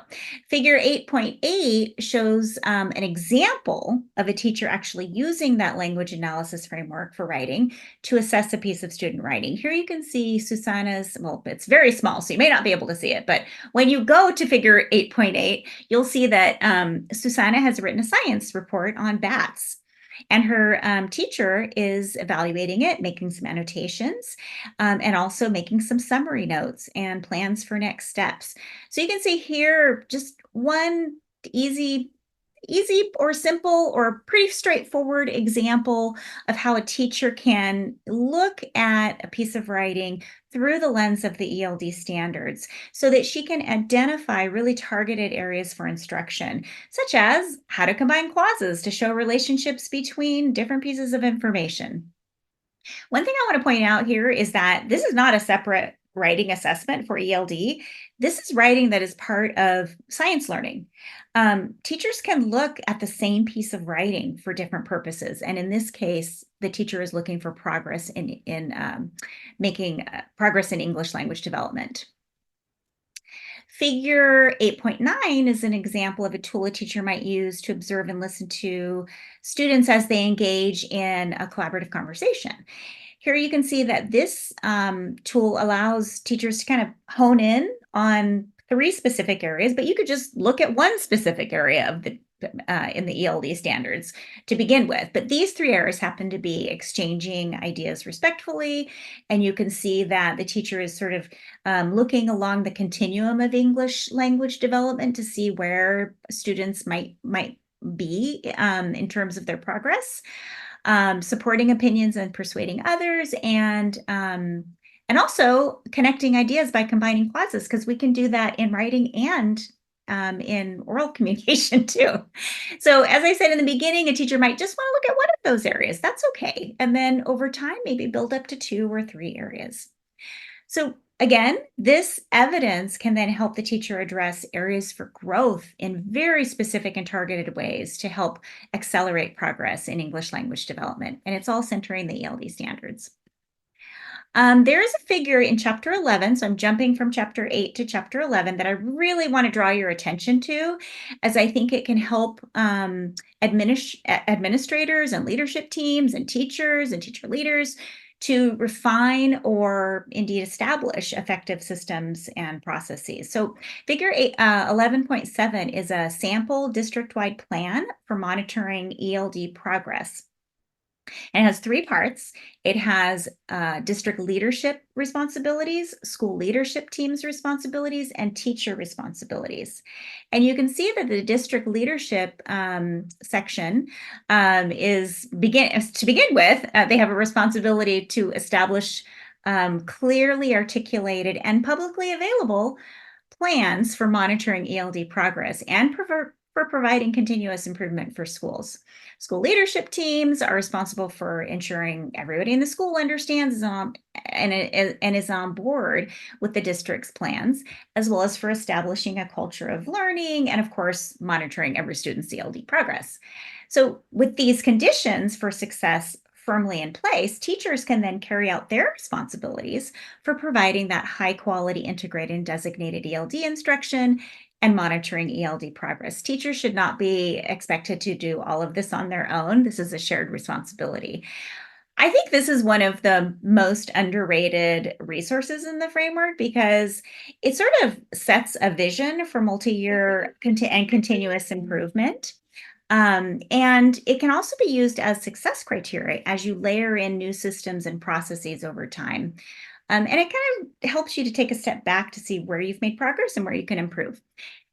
Figure 8.8 shows an example of a teacher actually using that language analysis framework for writing to assess a piece of student writing. Here you can see Susanna's, well, it's very small, so you may not be able to see it, but when you go to figure 8.8, you'll see that Susanna has written a science report on bats. And her teacher is evaluating it, making some annotations, and also making some summary notes and plans for next steps. So you can see here just one easy or simple or pretty straightforward example of how a teacher can look at a piece of writing through the lens of the ELD standards so that she can identify really targeted areas for instruction, such as how to combine clauses to show relationships between different pieces of information. One thing I want to point out here is that this is not a separate writing assessment for ELD. This is writing that is part of science learning. Teachers can look at the same piece of writing for different purposes. And in this case, the teacher is looking for progress in making progress in English language development. Figure 8.9 is an example of a tool a teacher might use to observe and listen to students as they engage in a collaborative conversation. Here you can see that this tool allows teachers to kind of hone in on 3 specific areas, but you could just look at one specific area of the in the ELD standards to begin with. But these 3 areas happen to be exchanging ideas respectfully, and you can see that the teacher is sort of looking along the continuum of English language development to see where students might be in terms of their progress. Supporting opinions and persuading others, and also connecting ideas by combining clauses, because we can do that in writing and in oral communication too. So as I said in the beginning, a teacher might just want to look at one of those areas. That's okay. And then over time, maybe build up to 2 or 3 areas. So again, this evidence can then help the teacher address areas for growth in very specific and targeted ways to help accelerate progress in English language development. And it's all centering the ELD standards. There is a figure in chapter 11, so I'm jumping from chapter 8 to chapter 11 that I really want to draw your attention to, as I think it can help administrators and leadership teams and teachers and teacher leaders to refine or indeed establish effective systems and processes. So figure 11.7 is a sample district-wide plan for monitoring ELD progress. And it has three parts. It has district leadership responsibilities, school leadership teams responsibilities, and teacher responsibilities. And you can see that the district leadership section to begin with, they have a responsibility to establish clearly articulated and publicly available plans for monitoring ELD progress and for providing continuous improvement for schools. School leadership teams are responsible for ensuring everybody in the school understands and is on board with the district's plans, as well as for establishing a culture of learning and, of course, monitoring every student's ELD progress. So with these conditions for success firmly in place, teachers can then carry out their responsibilities for providing that high quality integrated and designated ELD instruction and monitoring ELD progress. Teachers should not be expected to do all of this on their own. This is a shared responsibility. I think this is one of the most underrated resources in the framework because it sort of sets a vision for multi-year and continuous improvement. And it can also be used as success criteria as you layer in new systems and processes over time. And it kind of helps you to take a step back to see where you've made progress and where you can improve.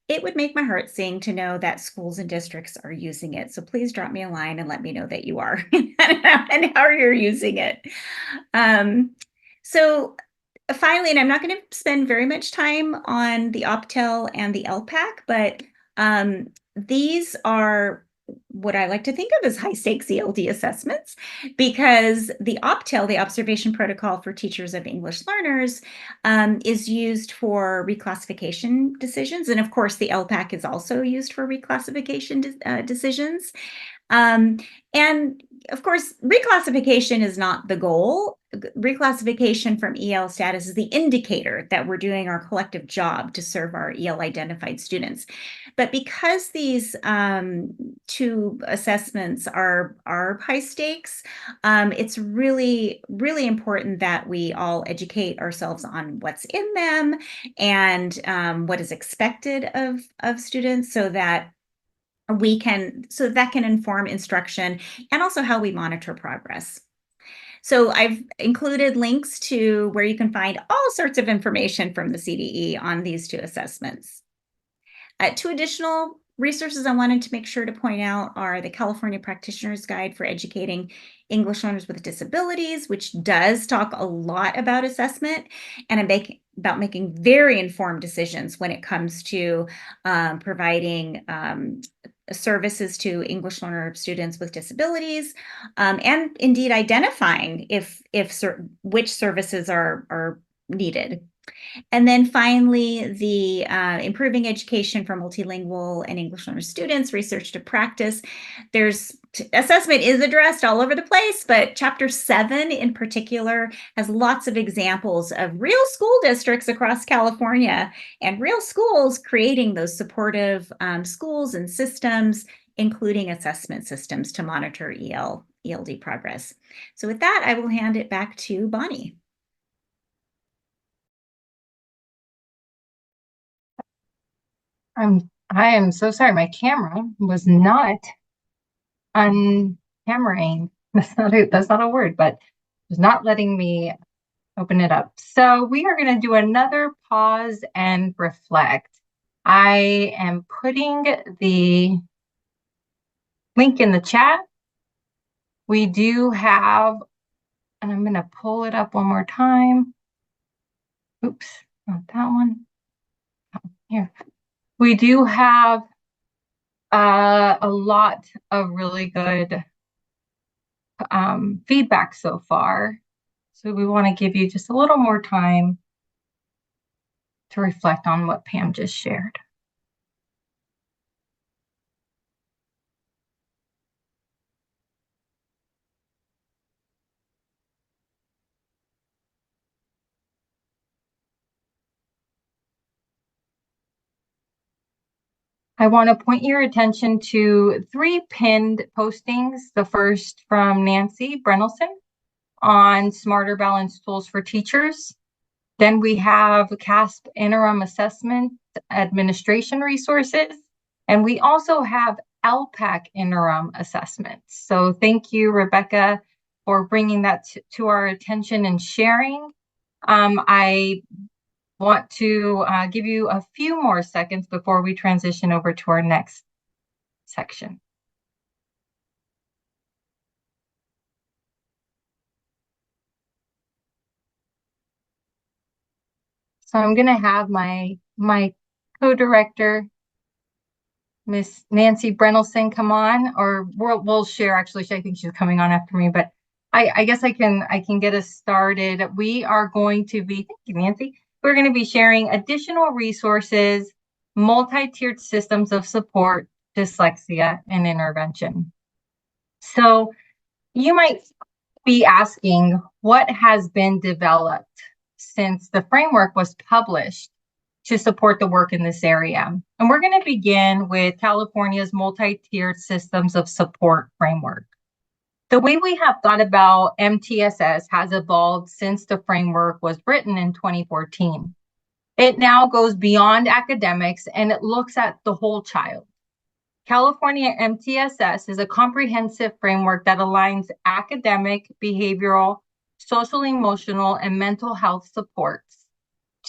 It would make my heart sing to know that schools and districts are using it. So please drop me a line and let me know that you are and how you're using it. So finally, and I'm not going to spend very much time on the OPTEL and the LPAC, but these are what I like to think of as high stakes ELD assessments, because the OPTEL, the Observation Protocol for Teachers of English Learners, is used for reclassification decisions. And of course, the LPAC is also used for reclassification decisions. And of course, reclassification is not the goal. Reclassification from EL status is the indicator that we're doing our collective job to serve our EL identified students. But because these two assessments are high stakes, it's really, really important that we all educate ourselves on what's in them and what is expected of students so that that can inform instruction and also how we monitor progress. So I've included links to where you can find all sorts of information from the CDE on these two assessments. Two additional resources I wanted to make sure to point out are the California Practitioner's Guide for Educating English Learners with Disabilities, which does talk a lot about assessment and about making very informed decisions when it comes to providing services to English learner students with disabilities, and indeed identifying which services are needed. And then finally, the Improving Education for Multilingual and English Learner Students, Research to Practice. Assessment is addressed all over the place, but Chapter 7 in particular has lots of examples of real school districts across California and real schools creating those supportive schools and systems, including assessment systems to monitor ELD progress. So with that, I will hand it back to Bonnie. I am so sorry. My camera was not uncameraing. That's not a word, but it was not letting me open it up. So we are going to do another pause and reflect. I am putting the link in the chat. We do have, and I'm going to pull it up one more time. Oops, not that one. Here. We do have a lot of really good feedback so far. So we want to give you just a little more time to reflect on what Pam just shared. I want to point your attention to 3 pinned postings. The first from Nancy Brenelson on Smarter Balance Tools for Teachers. Then we have CASP Interim Assessment Administration Resources. And we also have LPAC Interim Assessments. So thank you, Rebecca, for bringing that to our attention and sharing. I want to give you a few more seconds before we transition over to our next section. So I'm going to have my co-director, Miss Nancy Brenelson, come on, or we'll share. Actually, I think she's coming on after me, but I guess I can get us started. We are going to be, thank you, Nancy. We're going to be sharing additional resources, multi-tiered systems of support, dyslexia, and intervention. So you might be asking, what has been developed since the framework was published to support the work in this area? And we're going to begin with California's multi-tiered systems of support framework. The way we have thought about MTSS has evolved since the framework was written in 2014. It now goes beyond academics and it looks at the whole child. California MTSS is a comprehensive framework that aligns academic, behavioral, social, emotional, and mental health supports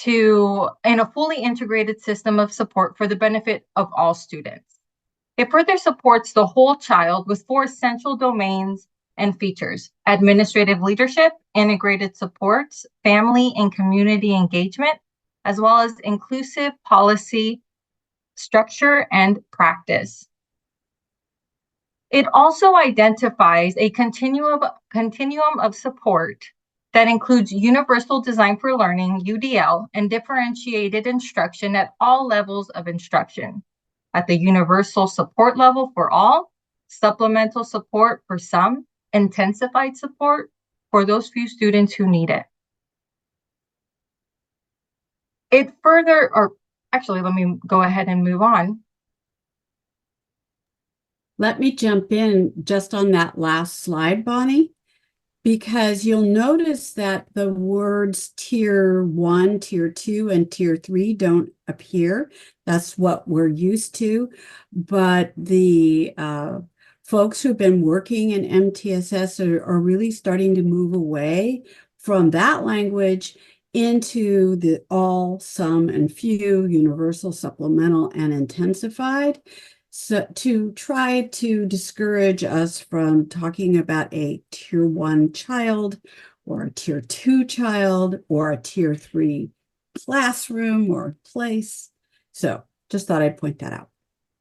in a fully integrated system of support for the benefit of all students. It further supports the whole child with 4 essential domains and features: administrative leadership, integrated supports, family and community engagement, as well as inclusive policy, structure, and practice. It also identifies a continuum of support that includes universal design for learning, UDL, and differentiated instruction at all levels of instruction. At the universal support level for all, supplemental support for some, intensified support for those few students who need it. Let me go ahead and move on. Let me jump in just on that last slide, Bonnie, because you'll notice that the words tier 1, tier 2, and tier 3 don't appear. That's what we're used to. But the folks who've been working in MTSS are really starting to move away from that language into the all, some, and few, universal, supplemental, and intensified. So to try to discourage us from talking about a tier 1 child or a tier 2 child or a tier 3 classroom or place. So just thought I'd point that out.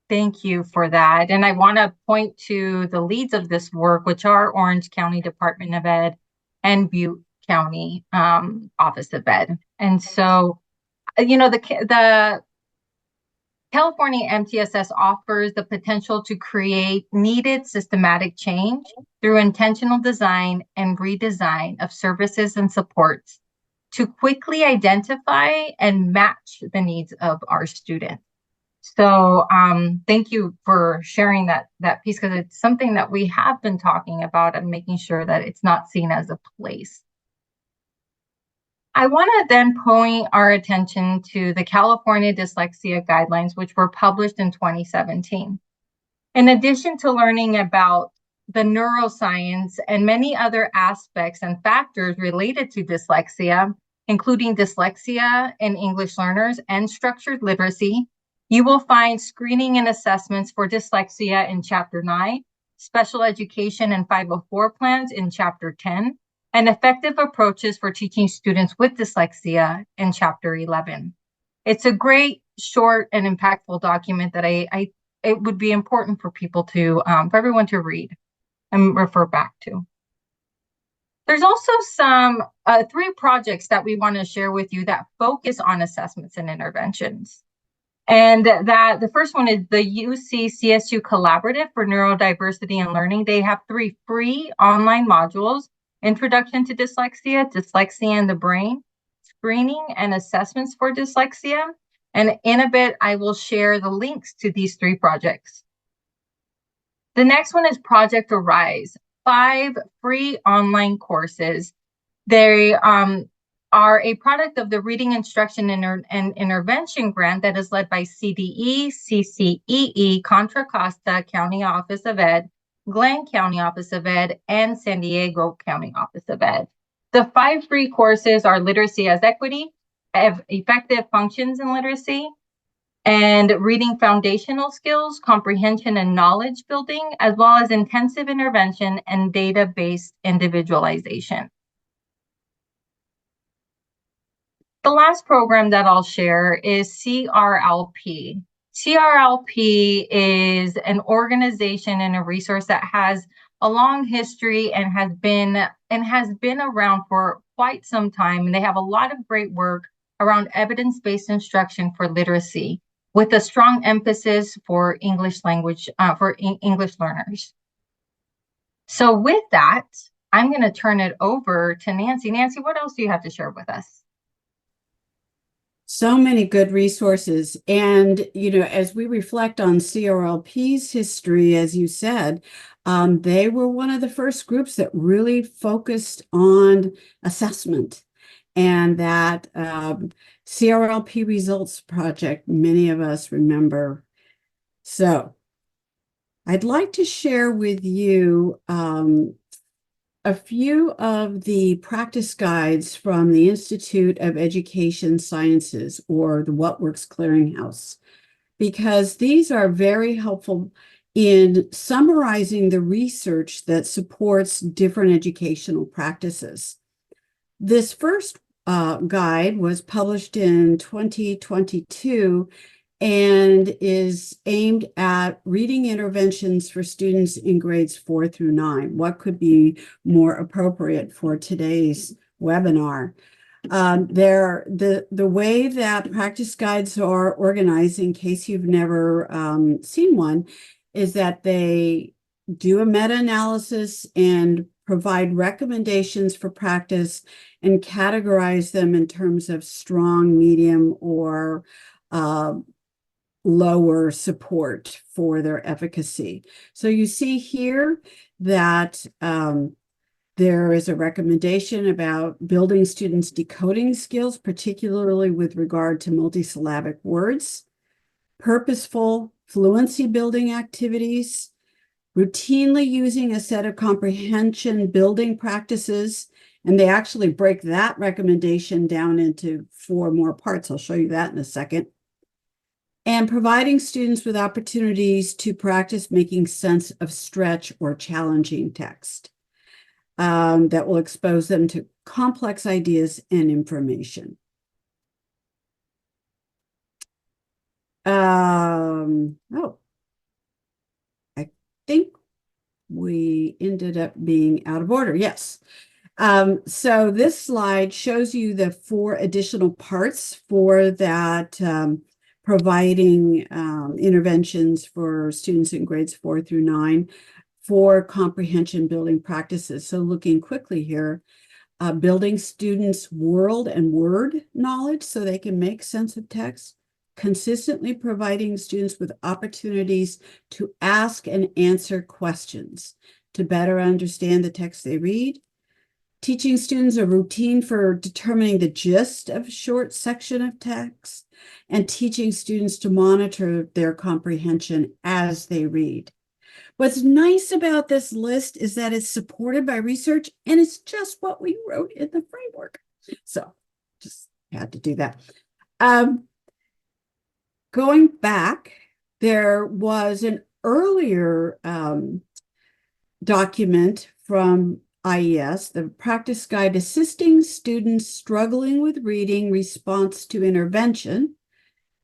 Thank you for that. And I want to point to the leads of this work, which are Orange County Department of Ed and Butte County Office of Ed. And so, the California MTSS offers the potential to create needed systematic change through intentional design and redesign of services and supports to quickly identify and match the needs of our students. So thank you for sharing that piece, because it's something that we have been talking about and making sure that it's not seen as a place. I want to then point our attention to the California Dyslexia Guidelines, which were published in 2017. In addition to learning about the neuroscience and many other aspects and factors related to dyslexia, including dyslexia in English learners and structured literacy, you will find screening and assessments for dyslexia in Chapter 9, special education and 504 plans in Chapter 10, and effective approaches for teaching students with dyslexia in Chapter 11. It's a great, short, and impactful document that it would be important for people to, for everyone to read and refer back to. There's also some 3 projects that we want to share with you that focus on assessments and interventions. And that the first one is the UC CSU Collaborative for Neurodiversity and Learning. They have 3 free online modules: Introduction to Dyslexia, Dyslexia and the Brain, Screening and Assessments for Dyslexia, And in a bit, I will share the links to these 3 projects. The next one is Project Arise, 5 free online courses. They are a product of the Reading Instruction and Intervention Grant that is led by CDE, CCEE, Contra Costa County Office of Ed, Glenn County Office of Ed, and San Diego County Office of Ed. The 5 free courses are Literacy as Equity, Effective Functions in Literacy, and Reading Foundational Skills, Comprehension and Knowledge Building, as well as Intensive Intervention and Data-Based Individualization. The last program that I'll share is CRLP. CRLP is an organization and a resource that has a long history and has been around for quite some time. And they have a lot of great work around evidence-based instruction for literacy, with a strong emphasis for English language, for English learners. So with that, I'm going to turn it over to Nancy. Nancy, what else do you have to share with us? So many good resources. And, as we reflect on CRLP's history, as you said, they were one of the first groups that really focused on assessment. And that CRLP Results Project, many of us remember. So I'd like to share with you a few of the practice guides from the Institute of Education Sciences, or the What Works Clearinghouse, because these are very helpful in summarizing the research that supports different educational practices. This first guide was published in 2022 and is aimed at reading interventions for students in grades 4 through 9. What could be more appropriate for today's webinar? The way that practice guides are organized, in case you've never seen one, is that they do a meta-analysis and provide recommendations for practice and categorize them in terms of strong, medium, or lower support for their efficacy. So you see here that there is a recommendation about building students' decoding skills, particularly with regard to multisyllabic words, purposeful fluency building activities, routinely using a set of comprehension building practices, and they actually break that recommendation down into 4 more parts. I'll show you that in a second. And providing students with opportunities to practice making sense of stretch or challenging text that will expose them to complex ideas and information. I think we ended up being out of order. Yes. So this slide shows you the 4 additional parts for that providing interventions for students in grades 4 through 9 for comprehension building practices. So looking quickly here, building students' world and word knowledge so they can make sense of text, consistently providing students with opportunities to ask and answer questions to better understand the text they read, teaching students a routine for determining the gist of a short section of text, and teaching students to monitor their comprehension as they read. What's nice about this list is that it's supported by research, and it's just what we wrote in the framework. So just had to do that. Going back, there was an earlier document from IES, the Practice Guide Assisting Students Struggling with Reading Response to Intervention.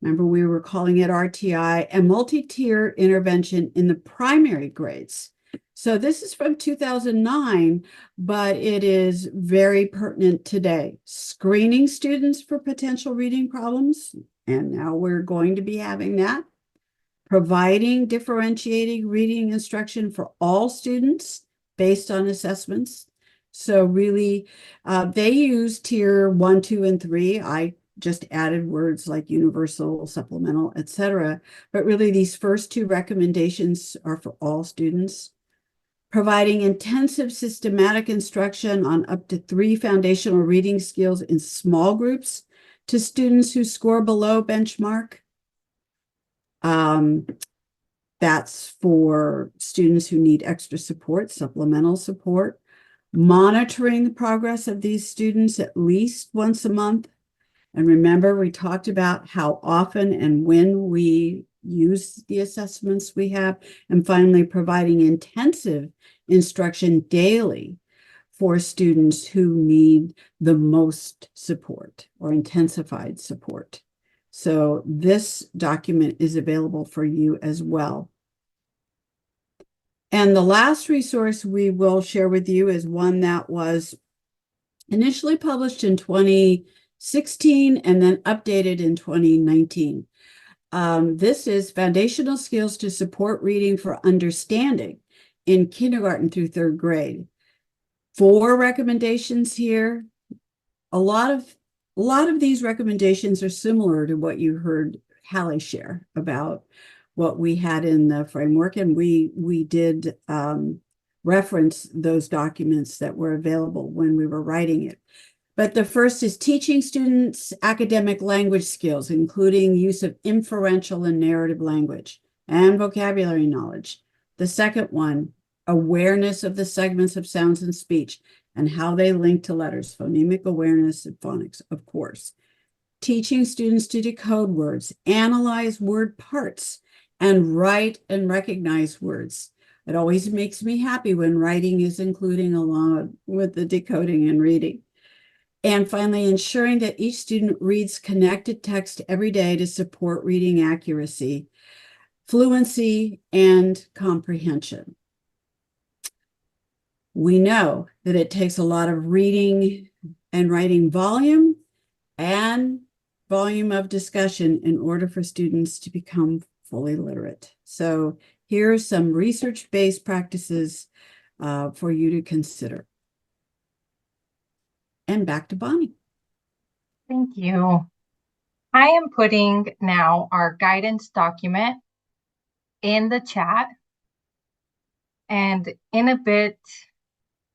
Remember, we were calling it RTI, a multi-tier intervention in the primary grades. So this is from 2009, but it is very pertinent today. Screening students for potential reading problems, and now we're going to be having that. Providing differentiating reading instruction for all students based on assessments. So really, they use tier 1, 2, and 3. I just added words like universal, supplemental, etc. But really, these first two recommendations are for all students. Providing intensive systematic instruction on up to 3 foundational reading skills in small groups to students who score below benchmark. That's for students who need extra support, supplemental support. Monitoring the progress of these students at least once a month. And remember, we talked about how often and when we use the assessments we have. And finally, providing intensive instruction daily for students who need the most support or intensified support. So this document is available for you as well. And the last resource we will share with you is one that was initially published in 2016 and then updated in 2019. This is Foundational Skills to Support Reading for Understanding in Kindergarten through 3rd grade. 4 recommendations here. A lot of these recommendations are similar to what you heard Hallie share about what we had in the framework, and we did reference those documents that were available when we were writing it. But the first is teaching students academic language skills, including use of inferential and narrative language and vocabulary knowledge. The second one, awareness of the segments of sounds in speech and how they link to letters, phonemic awareness and phonics, of course. Teaching students to decode words, analyze word parts, and write and recognize words. It always makes me happy when writing is including along with the decoding and reading. And finally, ensuring that each student reads connected text every day to support reading accuracy, fluency, and comprehension. We know that it takes a lot of reading and writing volume and volume of discussion in order for students to become fully literate. So here are some research-based practices for you to consider. And back to Bonnie. Thank you. I am putting now our guidance document in the chat. And in a bit,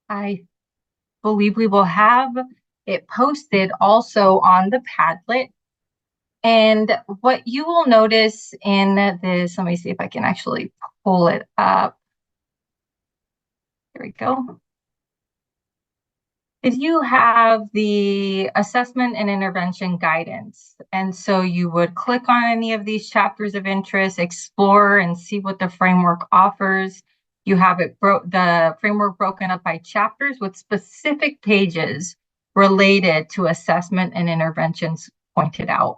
I believe we will have it posted also on the Padlet. And what you will notice in this, let me see if I can actually pull it up. Here we go. Is you have the assessment and intervention guidance. And so you would click on any of these chapters of interest, explore and see what the framework offers. You have it the framework broken up by chapters with specific pages related to assessment and interventions pointed out.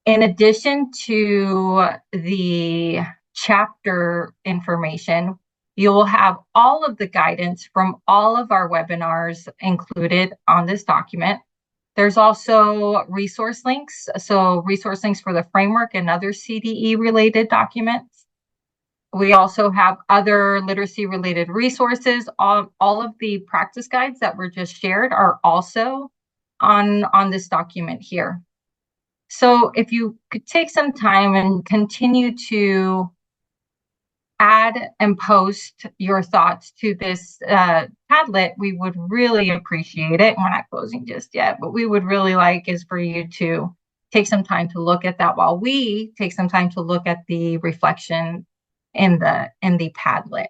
In addition to the chapter information, you'll have all of the guidance from all of our webinars included on this document. There's also resource links, so resource links for the framework and other CDE-related documents. We also have other literacy-related resources. All of the practice guides that were just shared are also on this document here. So if you could take some time and continue to add and post your thoughts to this Padlet, we would really appreciate it. We're not closing just yet, but we would really like is for you to take some time to look at that while we take some time to look at the reflection in the Padlet.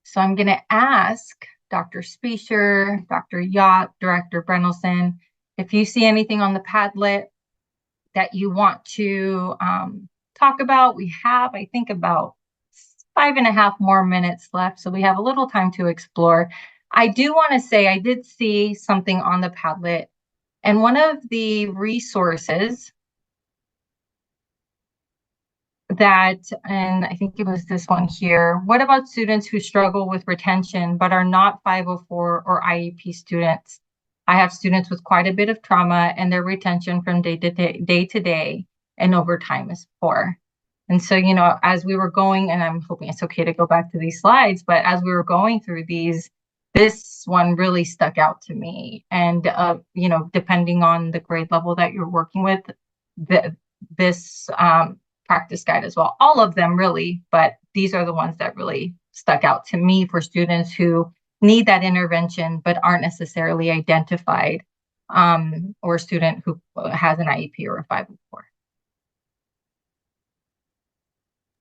So I'm going to ask Dr. Spiescher, Dr. Yacht, Director Brenelson, if you see anything on the Padlet that you want to talk about. We have, I think, about 5.5 more minutes left, so we have a little time to explore. I do want to say I did see something on the Padlet, and one of the resources that, and I think it was this one here, what about students who struggle with retention but are not 504 or IEP students? I have students with quite a bit of trauma and their retention from day to day and over time is poor. And so, you know, as we were going, and I'm hoping it's okay to go back to these slides, but as we were going through these, this one really stuck out to me. And, you know, depending on the grade level that you're working with, this practice guide as well. All of them really, but these are the ones that really stuck out to me for students who need that intervention but aren't necessarily identified, or a student who has an IEP or a 504.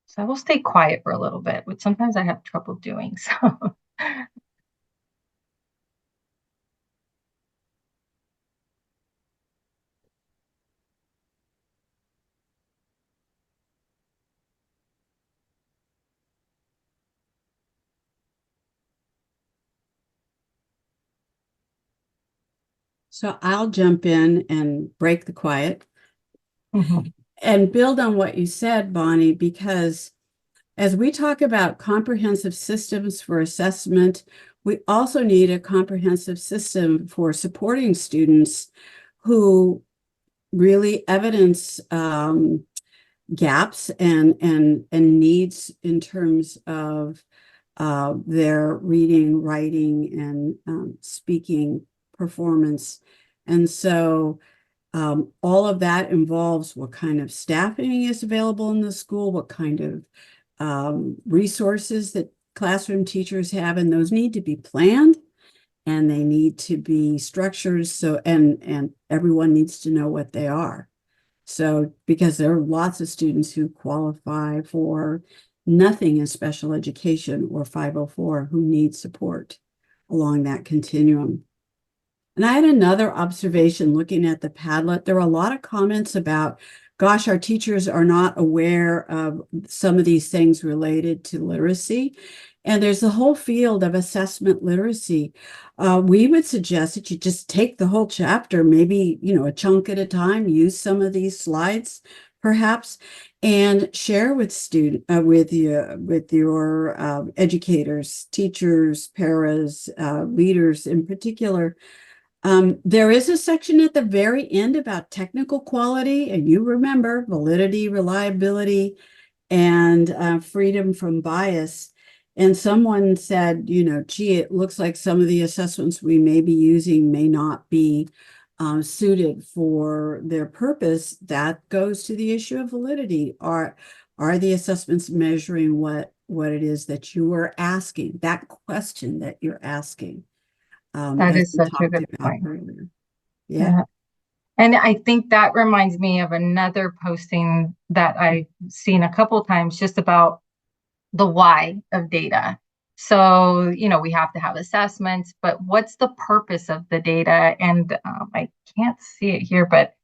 So I will stay quiet for a little bit, which sometimes I have trouble doing. So So I'll jump in and break the quiet and build on what you said, Bonnie, because as we talk about comprehensive systems for assessment, we also need a comprehensive system for supporting students who really evidence gaps and needs in terms of their reading, writing, and speaking performance. And so all of that involves what kind of staffing is available in the school, what kind of resources that classroom teachers have, and those need to be planned and they need to be structured. So, and everyone needs to know what they are. So, because there are lots of students who qualify for nothing in special education or 504 who need support along that continuum. And I had another observation looking at the Padlet. There were a lot of comments about, gosh, our teachers are not aware of some of these things related to literacy. And there's the whole field of assessment literacy. We would suggest that you just take the whole chapter, maybe, you know, a chunk at a time, use some of these slides, perhaps, and share with with your educators, teachers, paras, leaders in particular. There is a section at the very end about technical quality, and you remember validity, reliability, and freedom from bias. And someone said, you know, gee, it looks like some of the assessments we may be using may not be suited for their purpose. That goes to the issue of validity. Are the assessments measuring what it is that you are asking, that question that you're asking? that As is we such a talked good about point. earlier. Yeah. And I think that reminds me of another posting that I've seen a couple of times just about the why of data. So, you know, we have to have assessments, but what's the purpose of the data? And I can't see it here, but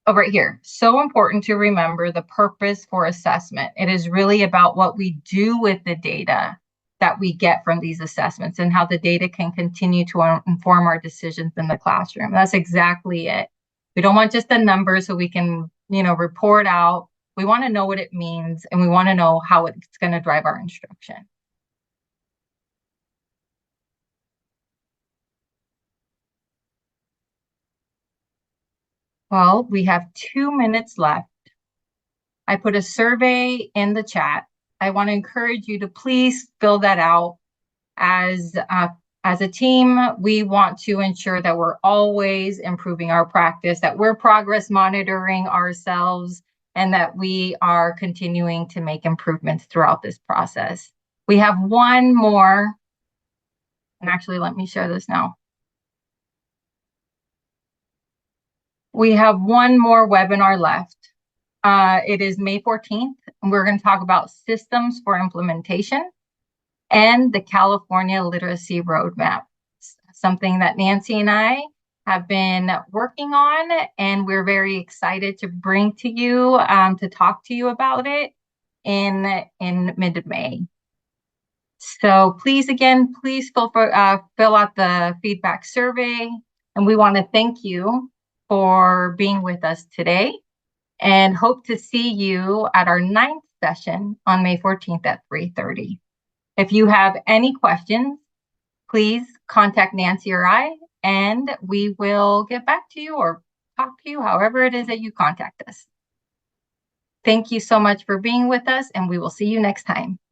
oh, right here. So important to remember the purpose for assessment. It is really about what we do with the data that we get from these assessments and how the data can continue to inform our decisions in the classroom. That's exactly it. We don't want just the numbers so we can, you know, report out. We want to know what it means and we want to know how it's going to drive our instruction. Well, we have 2 minutes left. I put a survey in the chat. I want to encourage you to please fill that out. As a team, we want to ensure that we're always improving our practice, that we're progress monitoring ourselves, and that we are continuing to make improvements throughout this process. We have one more, and actually, let me share this now. We have one more webinar left. It is May 14th, and we're going to talk about systems for implementation and the California Literacy Roadmap, something that Nancy and I have been working on, and we're very excited to bring to you, to talk to you about it in mid-May. So please fill out the feedback survey, and we want to thank you for being with us today and hope to see you at our 9th session on May 14th at 3:30. If you have any questions, please contact Nancy or I, and we will get back to you or talk to you however it is that you contact us. Thank you so much for being with us, and we will see you next time.